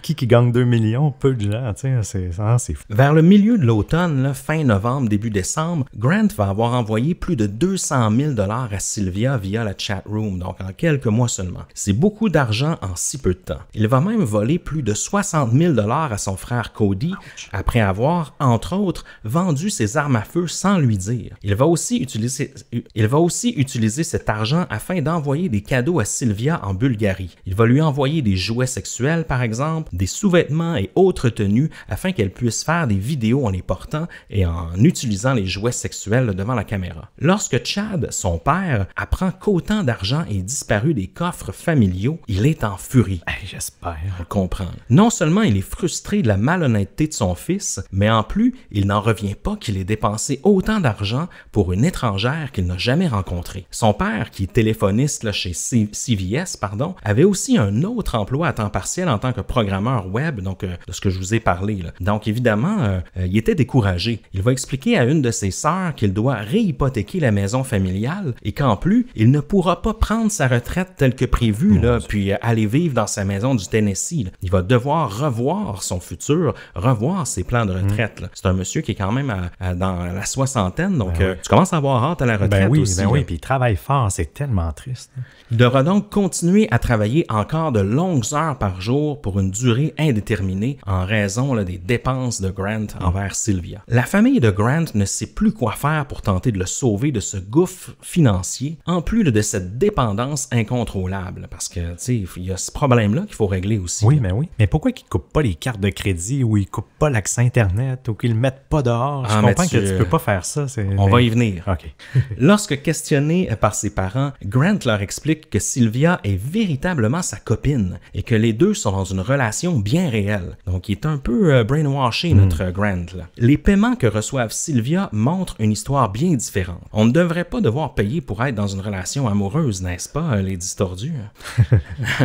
Qui gagne 2 millions? Peu de gens. C'est fou. Vers le milieu de l'automne, là, fin novembre, début décembre, Grant va avoir envoyé plus de 200 000 $ à Sylvia via la chatroom, donc en quelques mois seulement. C'est beaucoup d'argent en si peu de temps. Il va même voler plus de 60 000 $ à son frère Cody, après avoir, entre autres, vendu ses armes à feu sans lui dire. Il va aussi utiliser cet argent afin d'envoyer des cadeaux à Sylvia en Bulgarie. Il va lui envoyer des jouets sexuels, par exemple, des sous-vêtements et autres tenues afin qu'elle puisse faire des vidéos en les portant et en utilisant les jouets sexuels devant la caméra. Lorsque Chad, son père, apprend qu'autant d'argent est disparu des coffres familiaux, il est en furie. J'espère. On le comprend. Non seulement il est frustré de la malhonnêteté de son fils, mais en plus, il n'en revient pas qu'il ait dépensé autant d'argent pour une étrangère qu'il n'a jamais rencontrée. Son père, qui est téléphoniste là, chez CVS, avait aussi un autre emploi à temps partiel en tant que programmeur web, donc de ce que je vous ai parlé. Là. Donc évidemment, il était découragé. Il va expliquer à une de ses sœurs qu'il doit réhypothéquer la maison familiale et qu'en plus, il ne pourra pas prendre sa retraite telle que prévue, là, puis aller vivre dans sa maison du Tennessee. Là. Il va devoir revoir son futur, revoir ses plans de retraite. Là. C'est un monsieur qui est quand même dans la soixantaine, donc tu commences à avoir hâte à la retraite aussi. Oui, puis il travaille fort, c'est tellement triste. Il devra donc continuer à travailler encore de longues heures par jour pour une durée indéterminée en raison des dépenses de Grant envers Sylvia. La famille de Grant ne sait plus quoi faire pour tenter de le sauver de ce gouffre financier, en plus de cette dépendance incontrôlable, parce que il y a ce problème-là qu'il faut régler aussi. Oui, mais oui. Mais pourquoi qu'ils ne coupent pas les cartes de crédit ou ils ne coupent pas l'accès Internet ou qu'ils ne le mettent pas dehors? Je comprends que tu ne peux pas faire ça. On va y venir. OK. Lorsque questionné par ses parents, Grant leur explique que que Sylvia est véritablement sa copine et que les deux sont dans une relation bien réelle. Donc, il est un peu brainwashé, notre Grant. Là. Les paiements que reçoivent Sylvia montrent une histoire bien différente. On ne devrait pas devoir payer pour être dans une relation amoureuse, n'est-ce pas, les distordus?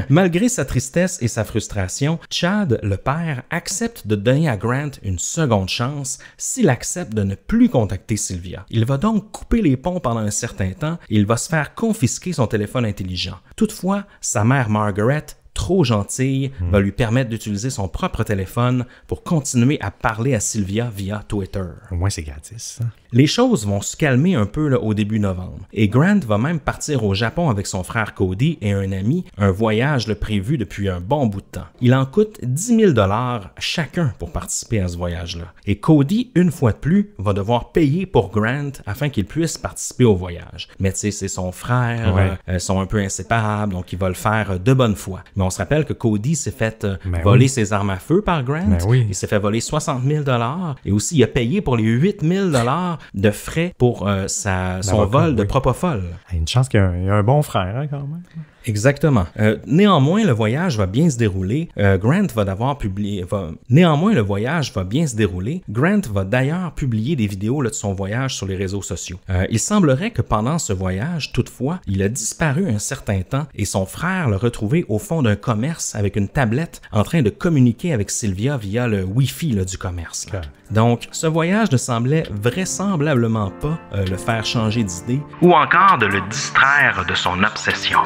Malgré sa tristesse et sa frustration, Chad, le père, accepte de donner à Grant une seconde chance s'il accepte de ne plus contacter Sylvia. Il va donc couper les ponts pendant un certain temps et il va se faire confisquer son téléphone intelligent. Toutefois, sa mère Margaret, trop gentille, va lui permettre d'utiliser son propre téléphone pour continuer à parler à Sylvia via Twitter. Au moins, c'est gratis. Hein? Les choses vont se calmer un peu là, au début novembre. Et Grant va même partir au Japon avec son frère Cody et un ami, un voyage prévu depuis un bon bout de temps. Il en coûte 10 000 $ chacun pour participer à ce voyage-là. Et Cody, une fois de plus, va devoir payer pour Grant afin qu'il puisse participer au voyage. Mais tu sais, c'est son frère, sont un peu inséparables, donc il va le faire de bonne foi. Mais on se rappelle que Cody s'est fait voler ses armes à feu par Grant. Il s'est fait voler 60 000 $ et aussi il a payé pour les 8 000 $ de frais pour son vol de Propofol. Une chance qu'il y a un bon frère, hein, quand même. Exactement. Néanmoins, le voyage va bien se dérouler. Grant va d'ailleurs publier. Néanmoins, le voyage va bien se dérouler. Grant va d'ailleurs publier des vidéos de son voyage sur les réseaux sociaux. Il semblerait que pendant ce voyage, toutefois, il a disparu un certain temps et son frère l'a retrouvé au fond d'un commerce avec une tablette en train de communiquer avec Sylvia via le Wi-Fi du commerce. Là. Donc, ce voyage ne semblait vraisemblablement pas le faire changer d'idée ou encore de le distraire de son obsession.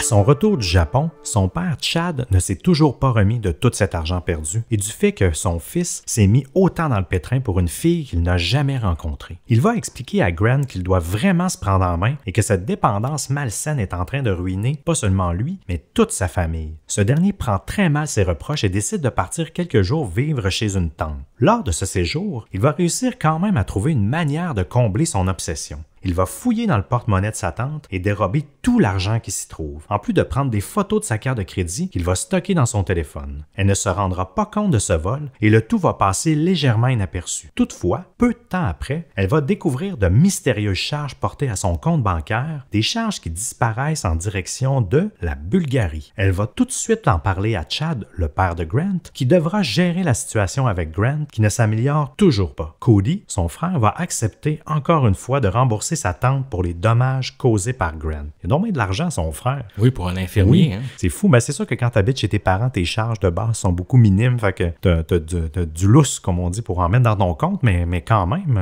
son retour du Japon, son père Chad ne s'est toujours pas remis de tout cet argent perdu et du fait que son fils s'est mis autant dans le pétrin pour une fille qu'il n'a jamais rencontrée. Il va expliquer à Grant qu'il doit vraiment se prendre en main et que cette dépendance malsaine est en train de ruiner pas seulement lui, mais toute sa famille. Ce dernier prend très mal ses reproches et décide de partir quelques jours vivre chez une tante. Lors de ce séjour, il va réussir quand même à trouver une manière de combler son obsession. Il va fouiller dans le porte-monnaie de sa tante et dérober tout l'argent qui s'y trouve, en plus de prendre des photos de sa carte de crédit qu'il va stocker dans son téléphone. Elle ne se rendra pas compte de ce vol et le tout va passer légèrement inaperçu. Toutefois, peu de temps après, elle va découvrir de mystérieuses charges portées à son compte bancaire, des charges qui disparaissent en direction de la Bulgarie. Elle va tout de suite en parler à Chad, le père de Grant, qui devra gérer la situation avec Grant qui ne s'améliore toujours pas. Cody, son frère, va accepter encore une fois de rembourser sa tante pour les dommages causés par Grant. Il a donc de l'argent, son frère. Oui, pour un infirmier. Oui, hein? C'est fou, mais c'est sûr que quand tu habites chez tes parents, tes charges de base sont beaucoup minimes, fait que t'as du lousse, comme on dit, pour en mettre dans ton compte, mais quand même,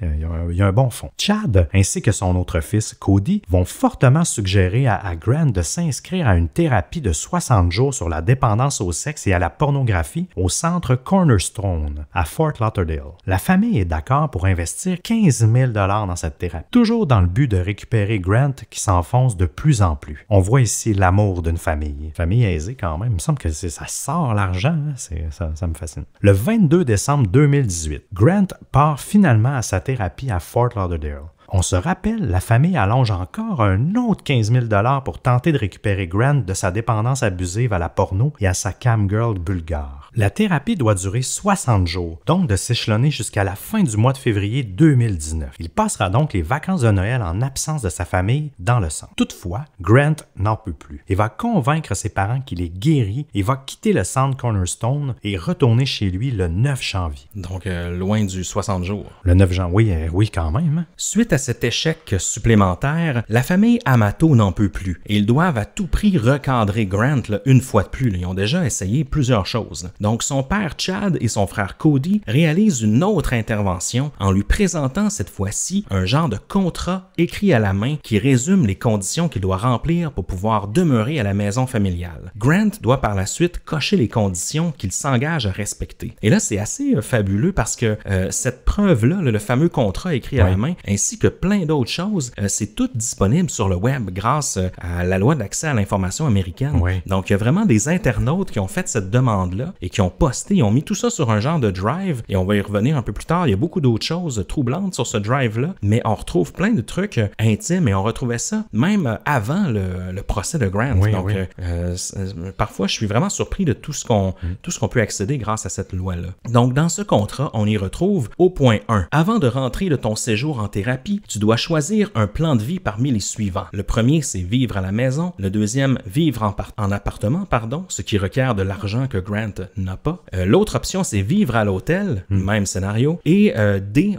il y a un bon fond. Chad, ainsi que son autre fils, Cody, vont fortement suggérer à Grant de s'inscrire à une thérapie de 60 jours sur la dépendance au sexe et à la pornographie au centre Cornerstone, à Fort Lauderdale. La famille est d'accord pour investir 15 000 $ dans cette thérapie, toujours dans le but de récupérer Grant qui s'enfonce de plus en plus. On voit ici l'amour d'une famille. Famille aisée quand même. Il me semble que ça sort l'argent. Hein? Ça me fascine. Le 22 décembre 2018, Grant part finalement à sa thérapie à Fort Lauderdale. On se rappelle, la famille allonge encore un autre 15 000 $ pour tenter de récupérer Grant de sa dépendance abusive à la porno et à sa camgirl bulgare. La thérapie doit durer 60 jours, donc de s'échelonner jusqu'à la fin du mois de février 2019. Il passera donc les vacances de Noël en absence de sa famille dans le centre. Toutefois, Grant n'en peut plus et va convaincre ses parents qu'il est guéri et va quitter le centre Cornerstone et retourner chez lui le 9 janvier. Donc, loin du 60 jours. Le 9 janvier, oui quand même. Suite à cet échec supplémentaire, la famille Amato n'en peut plus et ils doivent à tout prix recadrer Grant là, une fois de plus. Ils ont déjà essayé plusieurs choses. Donc, son père Chad et son frère Cody réalisent une autre intervention en lui présentant cette fois-ci un genre de contrat écrit à la main qui résume les conditions qu'il doit remplir pour pouvoir demeurer à la maison familiale. Grant doit par la suite cocher les conditions qu'il s'engage à respecter. Et là, c'est assez fabuleux parce que cette preuve-là, le fameux contrat écrit à la main, ainsi que plein d'autres choses, c'est tout disponible sur le web grâce à la loi d'accès à l'information américaine. Oui. Donc, il y a vraiment des internautes qui ont fait cette demande-là et qui ont posté, ils ont mis tout ça sur un genre de drive et on va y revenir un peu plus tard. Il y a beaucoup d'autres choses troublantes sur ce drive-là, mais on retrouve plein de trucs intimes et on retrouvait ça même avant le procès de Grant. Oui, Donc, oui. parfois, je suis vraiment surpris de tout ce qu'on peut accéder grâce à cette loi-là. Donc, dans ce contrat, on y retrouve au point 1. Avant de rentrer de ton séjour en thérapie, tu dois choisir un plan de vie parmi les suivants. Le premier, c'est vivre à la maison. Le deuxième, vivre en appartement, ce qui requiert de l'argent que Grant n'a pas. L'autre option, c'est vivre à l'hôtel, même scénario. Et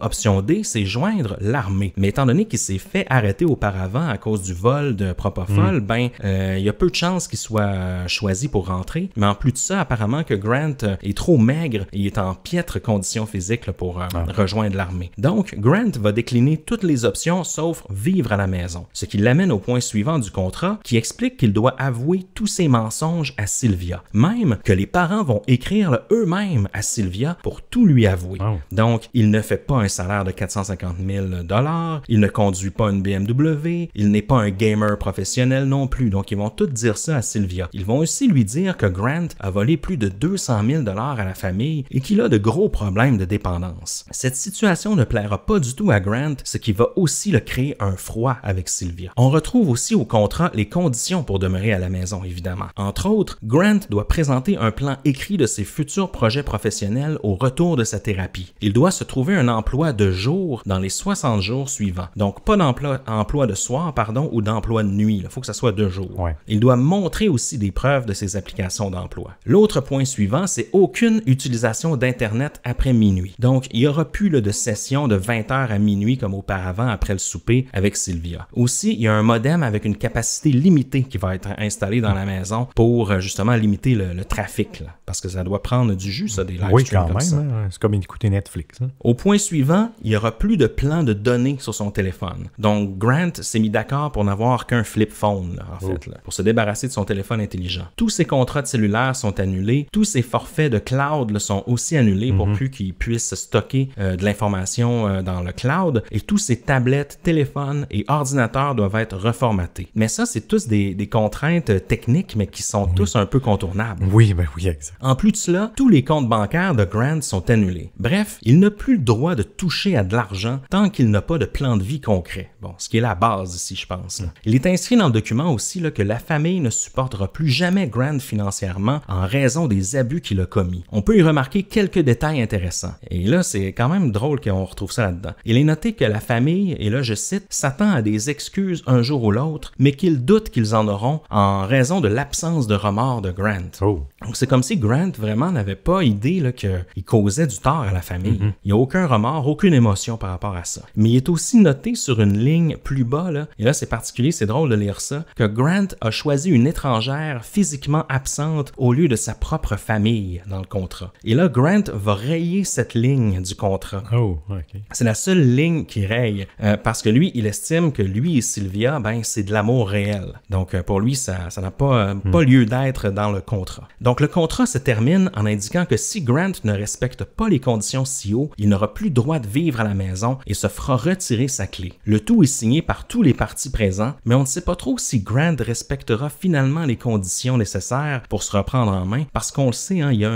option D, c'est joindre l'armée. Mais étant donné qu'il s'est fait arrêter auparavant à cause du vol de Propofol, il y a peu de chances qu'il soit choisi pour rentrer. Mais en plus de ça, apparemment que Grant est trop maigre et est en piètre condition physique là, pour rejoindre l'armée. Donc, Grant va décliner toutes les options sauf vivre à la maison. Ce qui l'amène au point suivant du contrat qui explique qu'il doit avouer tous ses mensonges à Sylvia. Même que les parents vont écrire eux-mêmes à Sylvia pour tout lui avouer. Oh. Donc, il ne fait pas un salaire de 450 000 $, il ne conduit pas une BMW, il n'est pas un gamer professionnel non plus. Donc, ils vont tout dire ça à Sylvia. Ils vont aussi lui dire que Grant a volé plus de 200 000 $ à la famille et qu'il a de gros problèmes de dépendance. Cette situation ne plaira pas du tout à Grant, ce qui va aussi le créer un froid avec Sylvia. On retrouve aussi au contrat les conditions pour demeurer à la maison, évidemment. Entre autres, Grant doit présenter un plan écrit de ses futurs projets professionnels au retour de sa thérapie. Il doit se trouver un emploi de jour dans les 60 jours suivants. Donc, pas d'emploi de soir, ou d'emploi de nuit. Il faut que ça soit de jour. Ouais. Il doit montrer aussi des preuves de ses applications d'emploi. L'autre point suivant, c'est aucune utilisation d'Internet après minuit. Donc, il n'y aura plus de session de 20h à minuit comme auparavant après le souper avec Sylvia. Aussi, il y a un modem avec une capacité limitée qui va être installé dans la maison pour justement limiter le trafic. Là, parce que ça doit prendre du jus, ça, des live Oui, streams quand comme même. ça. Hein. C'est comme écouter Netflix. Hein. Au point suivant, il n'y aura plus de plan de données sur son téléphone. Donc, Grant s'est mis d'accord pour n'avoir qu'un flip phone, là, en fait, pour se débarrasser de son téléphone intelligent. Tous ses contrats de cellulaire sont annulés. Tous ses forfaits de cloud là, sont aussi annulés pour plus qu'il puisse stocker de l'information dans le cloud. Et tous ses tablettes, téléphones et ordinateurs doivent être reformatés. Mais ça, c'est tous des contraintes techniques, mais qui sont tous un peu contournables. Oui, exact. En plus de cela, tous les comptes bancaires de Grant sont annulés. Bref, il n'a plus le droit de toucher à de l'argent tant qu'il n'a pas de plan de vie concret. Bon, ce qui est la base ici, je pense. Là. Il est inscrit dans le document aussi là, que la famille ne supportera plus jamais Grant financièrement en raison des abus qu'il a commis. On peut y remarquer quelques détails intéressants. Et là, c'est quand même drôle qu'on retrouve ça là-dedans. Il est noté que la famille, et là je cite, s'attend à des excuses un jour ou l'autre, mais qu'ils doutent qu'ils en auront en raison de l'absence de remords de Grant. Oh. Donc c'est comme si Grant vraiment n'avait pas idée là, qu'il causait du tort à la famille. Il n'y a aucun remords, aucune émotion par rapport à ça. Mais il est aussi noté sur une ligne plus bas, là, et là c'est particulier, c'est drôle de lire ça, que Grant a choisi une étrangère physiquement absente au lieu de sa propre famille dans le contrat. Et là, Grant va rayer cette ligne du contrat. Oh, OK. C'est la seule ligne qui raye, parce que lui, il estime que lui et Sylvia, c'est de l'amour réel. Donc pour lui, ça n'a pas lieu d'être dans le contrat. Donc le contrat se termine en indiquant que si Grant ne respecte pas les conditions ci-haut, il n'aura plus droit de vivre à la maison et se fera retirer sa clé. Le tout est signé par tous les partis présents, mais on ne sait pas trop si Grant respectera finalement les conditions nécessaires pour se reprendre en main, parce qu'on le sait, il y a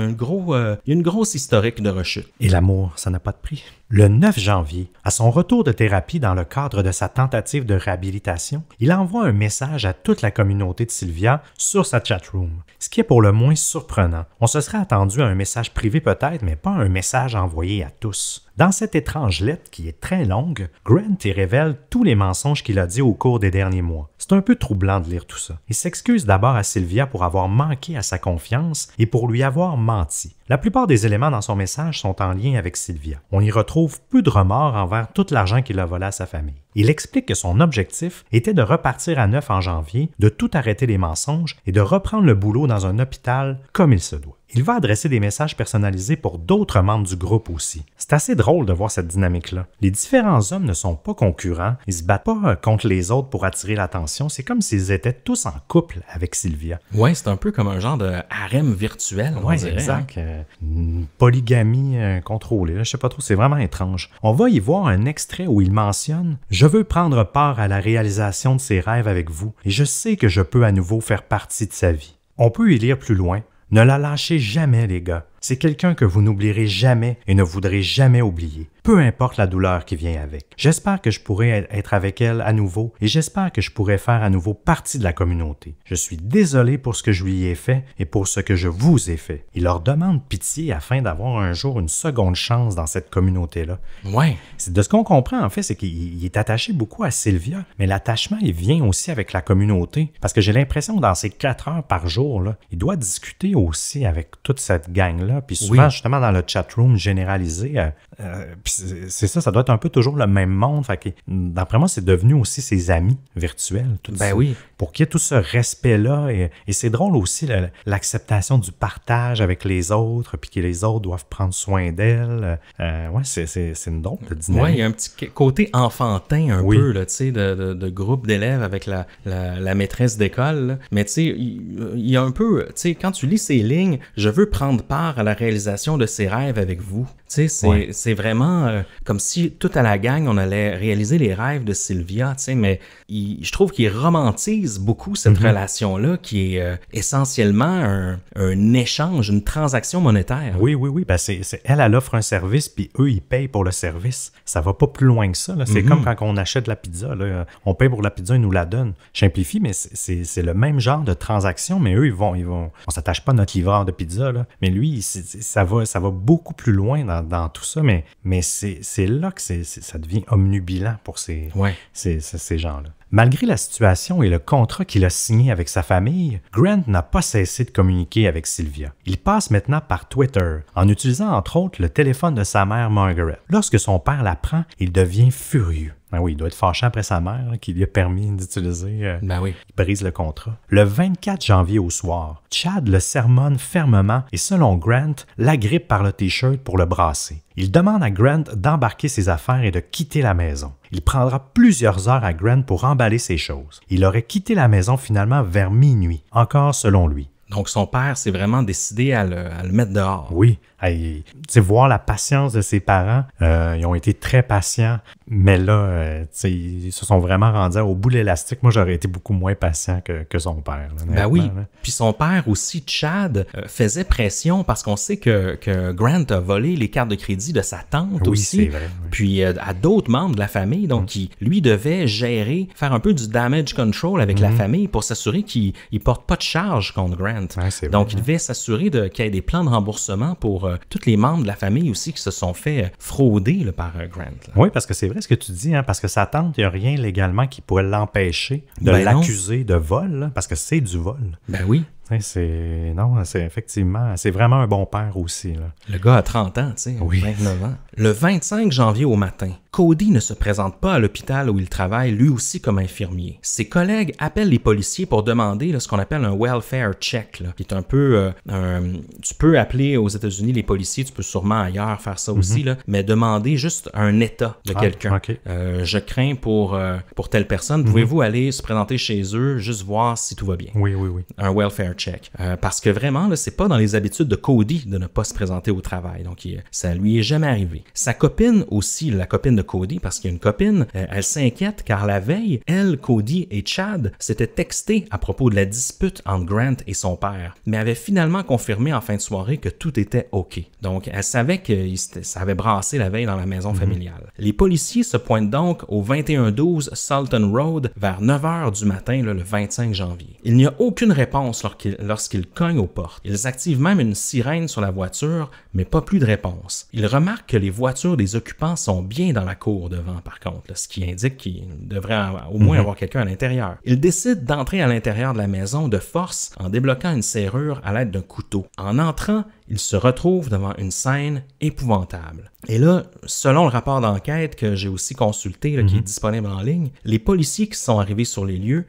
une grosse historique de rechute. Et l'amour, ça n'a pas de prix. Le 9 janvier, à son retour de thérapie dans le cadre de sa tentative de réhabilitation, il envoie un message à toute la communauté de Sylvia sur sa chatroom, ce qui est pour le moins surprenant. On se serait attendu à un message privé peut-être, mais pas un message envoyé à tous. Dans cette étrange lettre qui est très longue, Grant y révèle tous les mensonges qu'il a dit au cours des derniers mois. C'est un peu troublant de lire tout ça. Il s'excuse d'abord à Sylvia pour avoir manqué à sa confiance et pour lui avoir menti. La plupart des éléments dans son message sont en lien avec Sylvia. On y retrouve peu de remords envers tout l'argent qu'il a volé à sa famille. Il explique que son objectif était de repartir à neuf en janvier, de tout arrêter les mensonges et de reprendre le boulot dans un hôpital comme il se doit. Il va adresser des messages personnalisés pour d'autres membres du groupe aussi. C'est assez drôle de voir cette dynamique-là. Les différents hommes ne sont pas concurrents, ils se battent pas contre les autres pour attirer l'attention, c'est comme s'ils étaient tous en couple avec Sylvia. Ouais, c'est un peu comme un genre de harem virtuel, on dirait. Exact. Une polygamie contrôlée, je sais pas trop, c'est vraiment étrange. On va y voir un extrait où il mentionne « Je veux prendre part à la réalisation de ses rêves avec vous et je sais que je peux à nouveau faire partie de sa vie. » On peut y lire plus loin. Ne la lâchez jamais, les gars. C'est quelqu'un que vous n'oublierez jamais et ne voudrez jamais oublier, peu importe la douleur qui vient avec. J'espère que je pourrai être avec elle à nouveau et j'espère que je pourrai faire à nouveau partie de la communauté. Je suis désolé pour ce que je lui ai fait et pour ce que je vous ai fait. Il leur demande pitié afin d'avoir un jour une seconde chance dans cette communauté-là. Ouais. De ce qu'on comprend, en fait, c'est qu'il est attaché beaucoup à Sylvia, mais l'attachement, il vient aussi avec la communauté. Parce que j'ai l'impression que dans ces 4 heures par jour, là, il doit discuter aussi avec toute cette gang-là. Puis souvent, justement, dans le chatroom généralisé, c'est ça doit être un peu toujours le même monde. Fait que, d'après moi, c'est devenu aussi ses amis virtuels. Tout ça, oui. Pour qu'il y ait tout ce respect-là. Et c'est drôle aussi, l'acceptation du partage avec les autres, puis que les autres doivent prendre soin d'elle. C'est une drôle de dynamique. Oui, il y a un petit côté enfantin un peu, là, tu sais, de groupe d'élèves avec la maîtresse d'école. Là. Mais tu sais, il y a un peu, tu sais, quand tu lis ces lignes, je veux prendre part à la réalisation de ses rêves avec vous. Tu sais, c'est vraiment comme si toute à la gang, on allait réaliser les rêves de Sylvia, tu sais, mais je trouve qu'il romantise beaucoup cette relation-là qui est essentiellement un échange, une transaction monétaire. Oui. Ben elle offre un service, puis eux, ils payent pour le service. Ça va pas plus loin que ça. Là. C'est comme quand on achète la pizza. Là. On paye pour la pizza, ils nous la donnent. Je simplifie, mais c'est le même genre de transaction, mais eux, ils vont on s'attache pas à notre livreur de pizza, là. Mais lui, ça va beaucoup plus loin dans tout ça, mais c'est là que ça devient omnubilant pour ces gens-là. Malgré la situation et le contrat qu'il a signé avec sa famille, Grant n'a pas cessé de communiquer avec Sylvia. Il passe maintenant par Twitter, en utilisant entre autres le téléphone de sa mère Margaret. Lorsque son père l'apprend, il devient furieux. Ben oui, il doit être fâché après sa mère qui lui a permis d'utiliser. Il brise le contrat. Le 24 janvier au soir, Chad le sermonne fermement et selon Grant, l'agrippe par le t-shirt pour le brasser. Il demande à Grant d'embarquer ses affaires et de quitter la maison. Il prendra plusieurs heures à Grant pour emballer ses choses. Il aurait quitté la maison finalement vers minuit, encore selon lui. Donc son père s'est vraiment décidé à le mettre dehors. Oui. Voir la patience de ses parents, ils ont été très patients, mais là, ils se sont vraiment rendus au bout de l'élastique. Moi, j'aurais été beaucoup moins patient que son père. Là, Puis son père aussi, Chad, faisait pression parce qu'on sait que Grant a volé les cartes de crédit de sa tante aussi. C'est vrai, Puis à d'autres membres de la famille. Donc, lui devait faire un peu du damage control avec la famille pour s'assurer qu'il ne porte pas de charge contre Grant. Donc, il devait s'assurer qu'il y ait des plans de remboursement pour tous les membres de la famille aussi qui se sont fait frauder là, par Grant. Là. Oui, parce que c'est vrai ce que tu dis, parce que sa tante, il n'y a rien légalement qui pourrait l'empêcher de l'accuser de vol, là, parce que c'est du vol. Ben oui. C'est vraiment un bon père aussi. Là. Le gars a 30 ans, 29 ans. Le 25 janvier au matin, Cody ne se présente pas à l'hôpital où il travaille, lui aussi comme infirmier. Ses collègues appellent les policiers pour demander ce qu'on appelle un welfare check, là, qui est un peu... tu peux appeler aux États-Unis les policiers, tu peux sûrement ailleurs faire ça aussi, là, mais demander juste un état de quelqu'un. Okay. Je crains pour telle personne. Pouvez-vous aller se présenter chez eux, juste voir si tout va bien? Oui. Un welfare check. Parce que vraiment, là, c'est pas dans les habitudes de Cody de ne pas se présenter au travail. Donc, ça lui est jamais arrivé. Sa copine aussi, la copine de Cody, parce qu'il y a une copine, elle s'inquiète car la veille, elle, Cody et Chad s'étaient textés à propos de la dispute entre Grant et son père, mais avait finalement confirmé en fin de soirée que tout était OK. Donc, elle savait que ça avait brassé la veille dans la maison familiale. Les policiers se pointent donc au 2112 Sultan Road vers 9h du matin, là, le 25 janvier. Il n'y a aucune réponse lorsqu'ils cognent aux portes. Ils activent même une sirène sur la voiture, mais pas plus de réponse. Ils remarquent que les voitures des occupants sont bien dans la cour devant, par contre, là, ce qui indique qu'il devrait au moins avoir quelqu'un à l'intérieur. Ils décident d'entrer à l'intérieur de la maison de force en débloquant une serrure à l'aide d'un couteau. En entrant, ils se retrouvent devant une scène épouvantable. Et là, selon le rapport d'enquête que j'ai aussi consulté, là, qui est disponible en ligne, les policiers qui sont arrivés sur les lieux,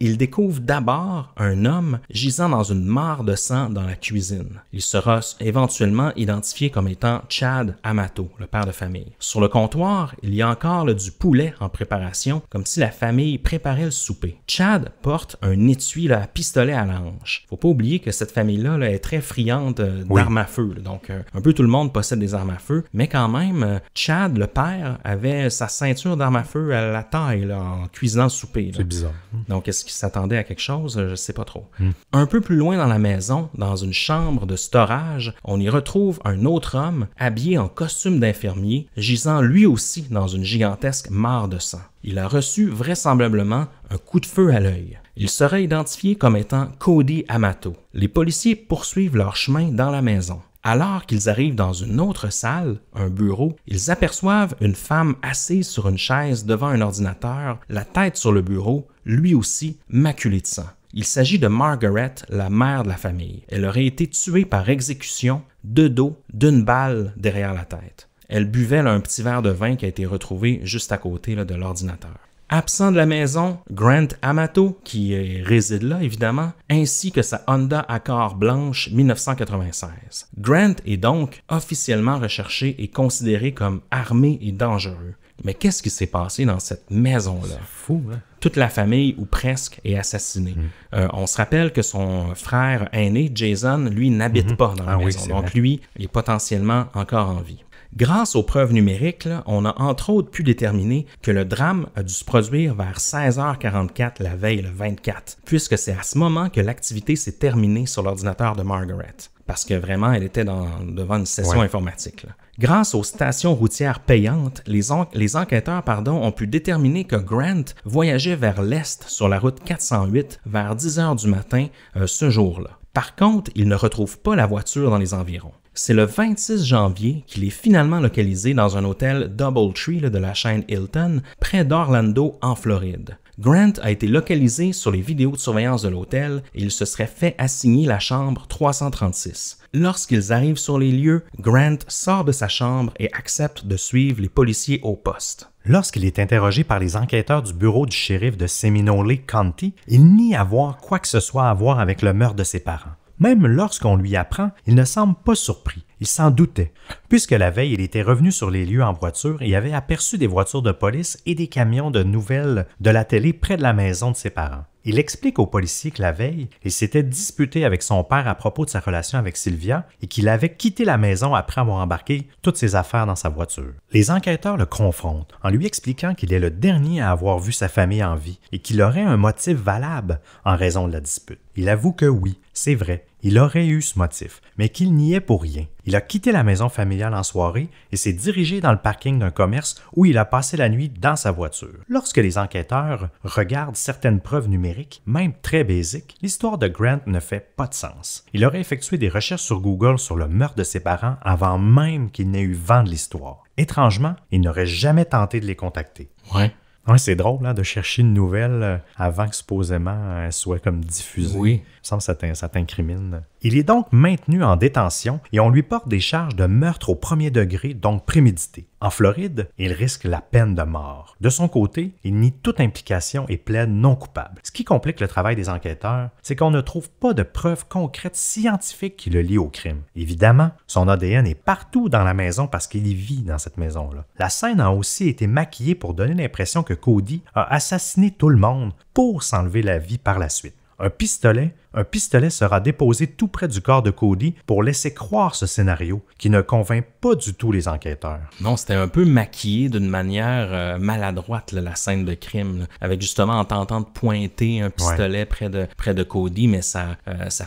ils découvrent d'abord un homme gisant dans une mare de sang dans la cuisine. Il sera éventuellement identifié comme étant Chad Amato, le père de famille. Sur le comptoir, il y a encore du poulet en préparation, comme si la famille préparait le souper. Chad porte un étui à pistolet à l'ange. Faut pas oublier que cette famille-là là, est très friande d'armes à feu. Là. Donc, un peu tout le monde possède des armes à feu, mais quand même, Chad, le père, avait sa ceinture d'armes à feu à la taille là, en cuisinant le souper. Là. C'est bizarre. Donc, est-ce qu'il s'attendait à quelque chose? Je sais pas trop. Un peu plus loin dans la maison, dans une chambre de storage, on y retrouve un autre homme habillé en costume d'infirmier, gisant lui aussi dans une gigantesque mare de sang. Il a reçu vraisemblablement un coup de feu à l'œil. Il serait identifié comme étant Cody Amato. Les policiers poursuivent leur chemin dans la maison. Alors qu'ils arrivent dans une autre salle, un bureau, ils aperçoivent une femme assise sur une chaise devant un ordinateur, la tête sur le bureau, lui aussi maculée de sang. Il s'agit de Margaret, la mère de la famille. Elle aurait été tuée par exécution, de dos, d'une balle derrière la tête. Elle buvait là, un petit verre de vin qui a été retrouvé juste à côté là, de l'ordinateur. Absent de la maison, Grant Amato, qui réside là évidemment, ainsi que sa Honda Accord blanche 1996. Grant est donc officiellement recherché et considéré comme armé et dangereux. Mais qu'est-ce qui s'est passé dans cette maison-là? C'est fou, hein? Toute la famille, ou presque, est assassinée. On se rappelle que son frère aîné, Jason, lui, n'habite pas dans la maison. Oui, donc vrai. lui, il est potentiellement encore en vie. Grâce aux preuves numériques, là, on a entre autres pu déterminer que le drame a dû se produire vers 16h44 la veille, le 24, puisque c'est à ce moment que l'activité s'est terminée sur l'ordinateur de Margaret, parce que vraiment, elle était devant une session informatique. Là. Grâce aux stations routières payantes, les enquêteurs ont pu déterminer que Grant voyageait vers l'est sur la route 408 vers 10h du matin ce jour-là. Par contre, ils ne retrouvent pas la voiture dans les environs. C'est le 26 janvier qu'il est finalement localisé dans un hôtel Doubletree de la chaîne Hilton, près d'Orlando, en Floride. Grant a été localisé sur les vidéos de surveillance de l'hôtel et il se serait fait assigner la chambre 336. Lorsqu'ils arrivent sur les lieux, Grant sort de sa chambre et accepte de suivre les policiers au poste. Lorsqu'il est interrogé par les enquêteurs du bureau du shérif de Seminole County, il nie avoir quoi que ce soit à voir avec le meurtre de ses parents. Même lorsqu'on lui apprend, il ne semble pas surpris. Il s'en doutait, puisque la veille, il était revenu sur les lieux en voiture et avait aperçu des voitures de police et des camions de nouvelles de la télé près de la maison de ses parents. Il explique aux policiers que la veille, il s'était disputé avec son père à propos de sa relation avec Sylvia et qu'il avait quitté la maison après avoir embarqué toutes ses affaires dans sa voiture. Les enquêteurs le confrontent en lui expliquant qu'il est le dernier à avoir vu sa famille en vie et qu'il aurait un motif valable en raison de la dispute. Il avoue que oui, c'est vrai, il aurait eu ce motif, mais qu'il n'y est pour rien. Il a quitté la maison familiale en soirée et s'est dirigé dans le parking d'un commerce où il a passé la nuit dans sa voiture. Lorsque les enquêteurs regardent certaines preuves numériques, même très basiques, l'histoire de Grant ne fait pas de sens. Il aurait effectué des recherches sur Google sur le meurtre de ses parents avant même qu'il n'ait eu vent de l'histoire. Étrangement, il n'aurait jamais tenté de les contacter. Ouais, c'est drôle de chercher une nouvelle avant que supposément elle soit comme diffusée. Oui. Il me semble que ça t'incrimine. Il est donc maintenu en détention et on lui porte des charges de meurtre au premier degré, donc prémédité. En Floride, il risque la peine de mort. De son côté, il nie toute implication et plaide non coupable. Ce qui complique le travail des enquêteurs, c'est qu'on ne trouve pas de preuves concrètes scientifiques qui le lient au crime. Évidemment, son ADN est partout dans la maison parce qu'il y vit dans cette maison-là. La scène a aussi été maquillée pour donner l'impression que Cody a assassiné tout le monde pour s'enlever la vie par la suite. Un pistolet un pistolet sera déposé tout près du corps de Cody pour laisser croire ce scénario qui ne convainc pas du tout les enquêteurs. Non, c'était un peu maquillé d'une manière maladroite, là, la scène de crime, là, avec justement en tentant de pointer un pistolet près de Cody, mais ça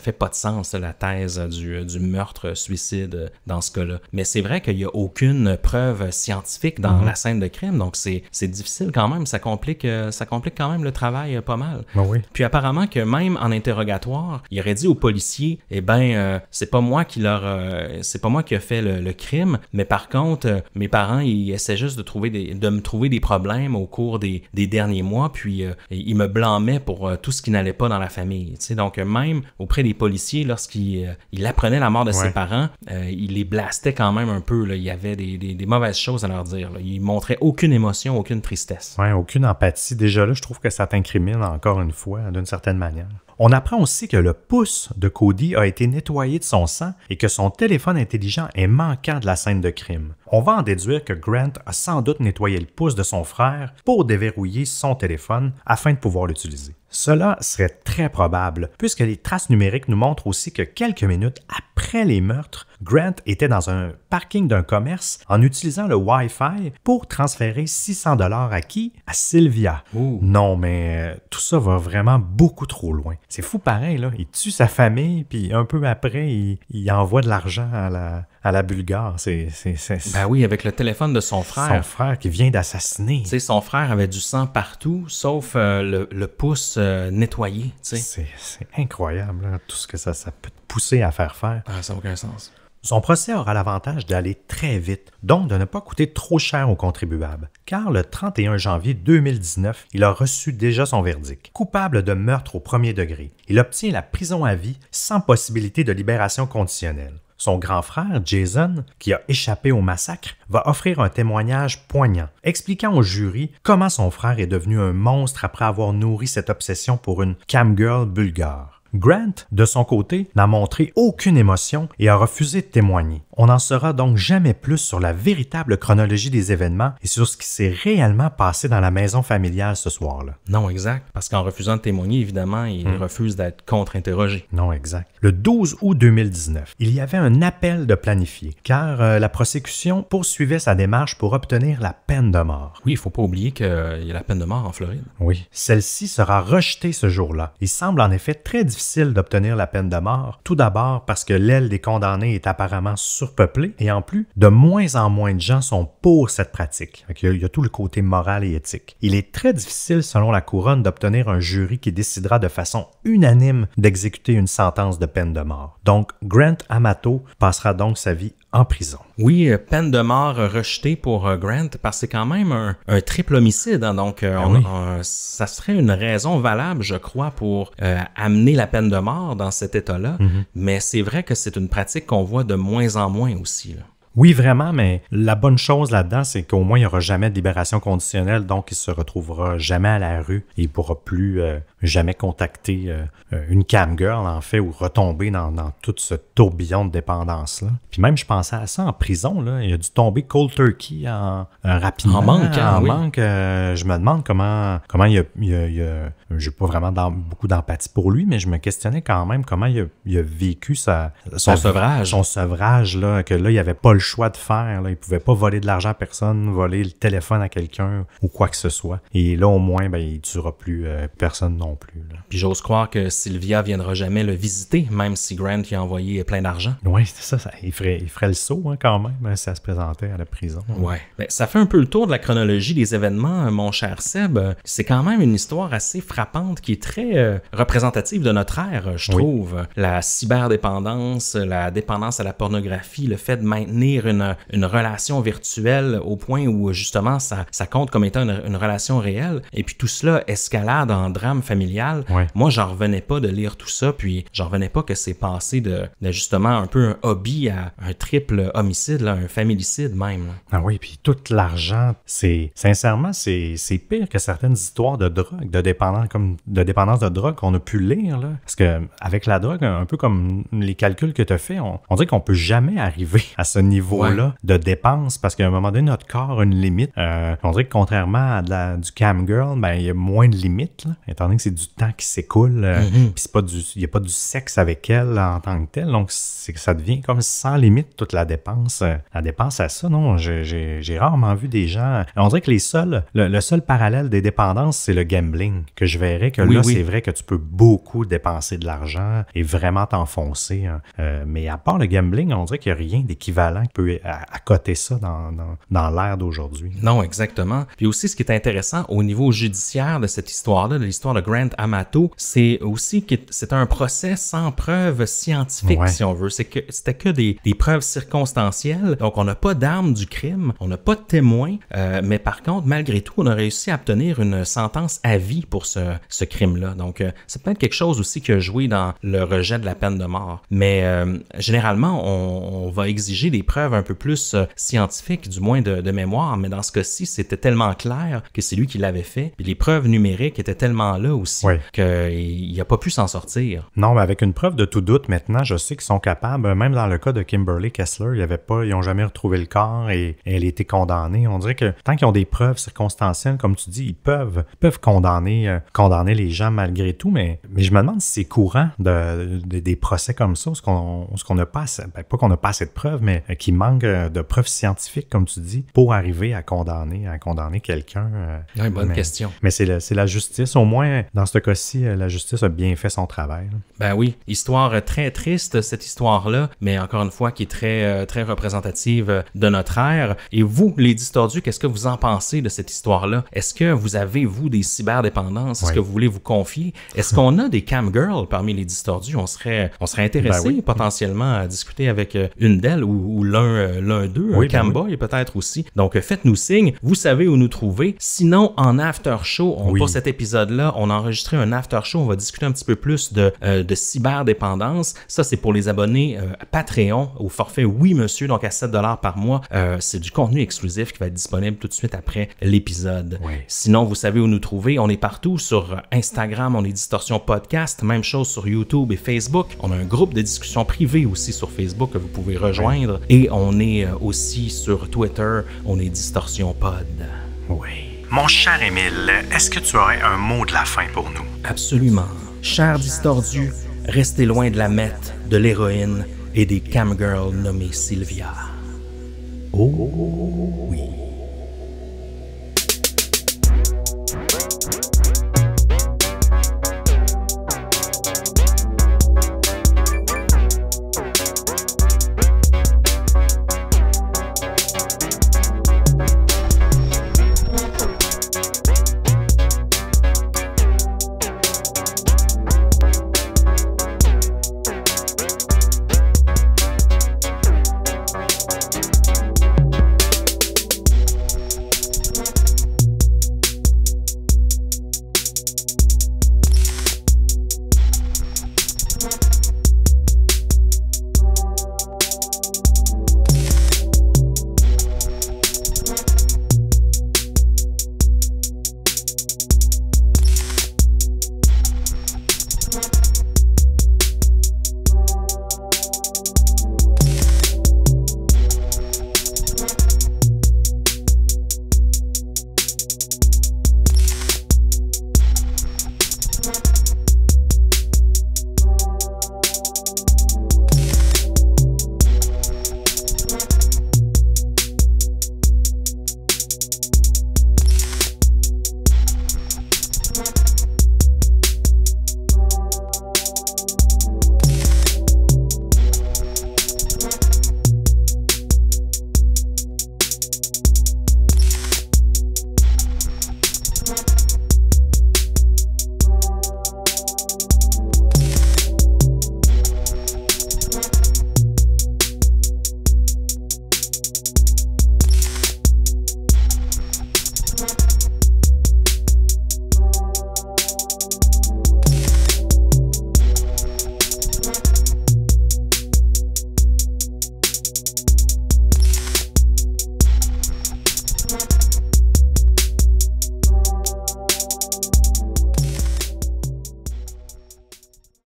fait pas de sens, la thèse du meurtre-suicide dans ce cas-là. Mais c'est vrai qu'il n'y a aucune preuve scientifique dans la scène de crime, donc c'est difficile quand même, ça complique quand même le travail pas mal. Oui. Puis apparemment que même en interrogatoire, il aurait dit aux policiers, c'est pas moi qui a fait le crime, mais par contre, mes parents, ils essaient juste de me trouver des problèmes au cours des derniers mois, puis ils me blâmaient pour tout ce qui n'allait pas dans la famille. Tu sais, donc même auprès des policiers, lorsqu'il apprenait la mort de ses parents, il les blastait quand même un peu. Là. Il y avait des mauvaises choses à leur dire. Là. Il montrait aucune émotion, aucune tristesse. Oui, aucune empathie. Déjà là, je trouve que ça t'incrimine encore une fois, d'une certaine manière. On apprend aussi que le pouce de Cody a été nettoyé de son sang et que son téléphone intelligent est manquant de la scène de crime. On va en déduire que Grant a sans doute nettoyé le pouce de son frère pour déverrouiller son téléphone afin de pouvoir l'utiliser. Cela serait très probable, puisque les traces numériques nous montrent aussi que quelques minutes après les meurtres, Grant était dans un parking d'un commerce en utilisant le Wi-Fi pour transférer $600 à qui? À Sylvia. Ooh. Non, mais tout ça va vraiment beaucoup trop loin. C'est fou pareil, là. Il tue sa famille, puis un peu après, il envoie de l'argent à la Bulgare. Ben oui, avec le téléphone de son frère. Son frère qui vient d'assassiner. Tu sais, son frère avait du sang partout, sauf le pouce nettoyé. Tu sais. C'est incroyable, là, tout ce que ça peut te pousser à faire. Ah, ça n'a aucun sens. Son procès aura l'avantage d'aller très vite, donc de ne pas coûter trop cher aux contribuables, car le 31 janvier 2019, il a reçu déjà son verdict. Coupable de meurtre au premier degré, il obtient la prison à vie sans possibilité de libération conditionnelle. Son grand frère, Jason, qui a échappé au massacre, va offrir un témoignage poignant, expliquant au jury comment son frère est devenu un monstre après avoir nourri cette obsession pour une camgirl bulgare. Grant, de son côté, n'a montré aucune émotion et a refusé de témoigner. On n'en saura donc jamais plus sur la véritable chronologie des événements et sur ce qui s'est réellement passé dans la maison familiale ce soir-là. Non, exact. Parce qu'en refusant de témoigner, évidemment, il refuse d'être contre-interrogé. Non, exact. Le 12 août 2019, il y avait un appel de planifié, car la prosécution poursuivait sa démarche pour obtenir la peine de mort. Oui, il ne faut pas oublier qu'il y a la peine de mort en Floride. Oui. Celle-ci sera rejetée ce jour-là. Il semble en effet très difficile d'obtenir la peine de mort, tout d'abord parce que l'aile des condamnés est apparemment surpeuplée, et en plus, de moins en moins de gens sont pour cette pratique. Il y a tout le côté moral et éthique. Il est très difficile, selon la couronne, d'obtenir un jury qui décidera de façon unanime d'exécuter une sentence de peine de mort. Donc, Grant Amato passera donc sa vie en prison. Oui, peine de mort rejetée pour Grant, parce que c'est quand même un triple homicide. Hein, donc, ça serait une raison valable, je crois, pour amener la peine de mort dans cet état-là. Mais c'est vrai que c'est une pratique qu'on voit de moins en moins aussi, là. Oui, vraiment, mais la bonne chose là-dedans, c'est qu'au moins, il n'y aura jamais de libération conditionnelle, donc il se retrouvera jamais à la rue et il ne pourra plus jamais contacter une camgirl, en fait, ou retomber dans tout ce tourbillon de dépendance-là. Puis même, je pensais à ça en prison, là, il a dû tomber cold turkey rapidement. En manque, hein, oui. Manque. Je me demande comment il a j'ai pas vraiment beaucoup d'empathie pour lui, mais je me questionnais quand même comment il a vécu son sevrage. Son sevrage, là, que là, il avait pas le choix de faire. Là. Il pouvait pas voler de l'argent à personne, voler le téléphone à quelqu'un ou quoi que ce soit. Et là, au moins, il ne tuera plus personne non plus. Là. Puis j'ose croire que Sylvia viendra jamais le visiter, même si Grant lui a envoyé plein d'argent. Oui, c'est ça. Il ferait le saut quand même, si ça se présentait à la prison. Ouais. Ben, ça fait un peu le tour de la chronologie des événements, mon cher Seb. C'est quand même une histoire assez frappante qui est très représentative de notre ère, je trouve. Oui. La cyberdépendance, la dépendance à la pornographie, le fait de maintenir une relation virtuelle au point où justement ça compte comme étant une relation réelle. Et puis tout cela escalade en drame familial. Ouais. Moi, j'en revenais pas de lire tout ça, puis j'en revenais pas que c'est passé de justement un peu un hobby à un triple homicide, là, un familicide même. Là. Ah oui, puis tout l'argent, sincèrement, c'est pire que certaines histoires de drogue, de dépendance de drogue qu'on a pu lire, là. Parce que avec la drogue, un peu comme les calculs que tu as fait, on dirait qu'on peut jamais arriver à ce niveau niveau-là de dépenses parce qu'à un moment donné, notre corps a une limite. On dirait que contrairement à du cam-girl, ben, il y a moins de limites, là, étant donné que c'est du temps qui s'écoule. Puis il n'y a pas du sexe avec elle en tant que tel. Donc, c'est que ça devient comme sans limite toute la dépense. La dépense à ça, non, j'ai rarement vu des gens... On dirait que le seul parallèle des dépendances, c'est le gambling. Que je verrais que c'est vrai que tu peux beaucoup dépenser de l'argent et vraiment t'enfoncer. Hein. Mais à part le gambling, on dirait qu'il n'y a rien d'équivalent qui peut accoter ça dans l'ère d'aujourd'hui. Non, exactement. Puis aussi, ce qui est intéressant au niveau judiciaire de cette histoire-là, de l'histoire de Grant Amato, c'est aussi que c'est un procès sans preuves scientifiques, si on veut. C'était que des preuves circonstancielles. Donc, on n'a pas d'armes du crime, on n'a pas de témoins, mais par contre, malgré tout, on a réussi à obtenir une sentence à vie pour ce crime-là. Donc, c'est peut-être quelque chose aussi qui a joué dans le rejet de la peine de mort. Mais généralement, on va exiger des preuves un peu plus scientifiques, du moins de mémoire, mais dans ce cas-ci, c'était tellement clair que c'est lui qui l'avait fait. Puis les preuves numériques étaient tellement là aussi qu'il n'a pas pu s'en sortir. Non, mais avec une preuve de tout doute, maintenant, je sais qu'ils sont capables, même dans le cas de Kimberly Kessler, ils n'ont jamais retrouvé le corps et elle a été condamnée. On dirait que tant qu'ils ont des preuves circonstancielles, comme tu dis, ils peuvent condamner les gens malgré tout, mais je me demande si c'est courant des procès comme ça, parce qu'on n'a pas assez, pas qu'on n'a pas assez de preuves, mais qu'il manque de preuves scientifiques, comme tu dis, pour arriver à condamner quelqu'un. Oui, bonne question. Mais c'est la justice. Au moins, dans ce cas-ci, la justice a bien fait son travail. Là. Ben oui, histoire très triste, cette histoire-là, mais encore une fois, qui est très, très représentative de notre ère. Et vous, les distordus, qu'est-ce que vous en pensez de cette histoire-là? Est-ce que vous avez, vous, des cyberdépendances? Est-ce que vous voulez vous confier? Est-ce qu'on a des camgirls parmi les distordus? On serait intéressé potentiellement à discuter avec une d'elles ou l'un d'eux, un camboy peut-être aussi. Donc, faites-nous signe. Vous savez où nous trouver. Sinon, en after show, pour cet épisode-là, on a enregistré un after show. On va discuter un petit peu plus de cyberdépendance. Ça, c'est pour les abonnés Patreon au forfait Oui Monsieur, donc à 7$ par mois. C'est du contenu exclusif qui va être disponible tout de suite après l'épisode. Oui. Sinon, vous savez où nous trouver. On est partout sur Instagram, on est Distorsion Podcast. Même chose sur YouTube et Facebook. On a un groupe de discussion privée aussi sur Facebook que vous pouvez rejoindre. Et on est aussi sur Twitter. On est Distorsion Pod. Oui. Mon cher Émile, est-ce que tu aurais un mot de la fin pour nous? Absolument. Chers distordus, restez loin de la meth, de l'héroïne et des camgirls nommées Sylvia. Oh oui.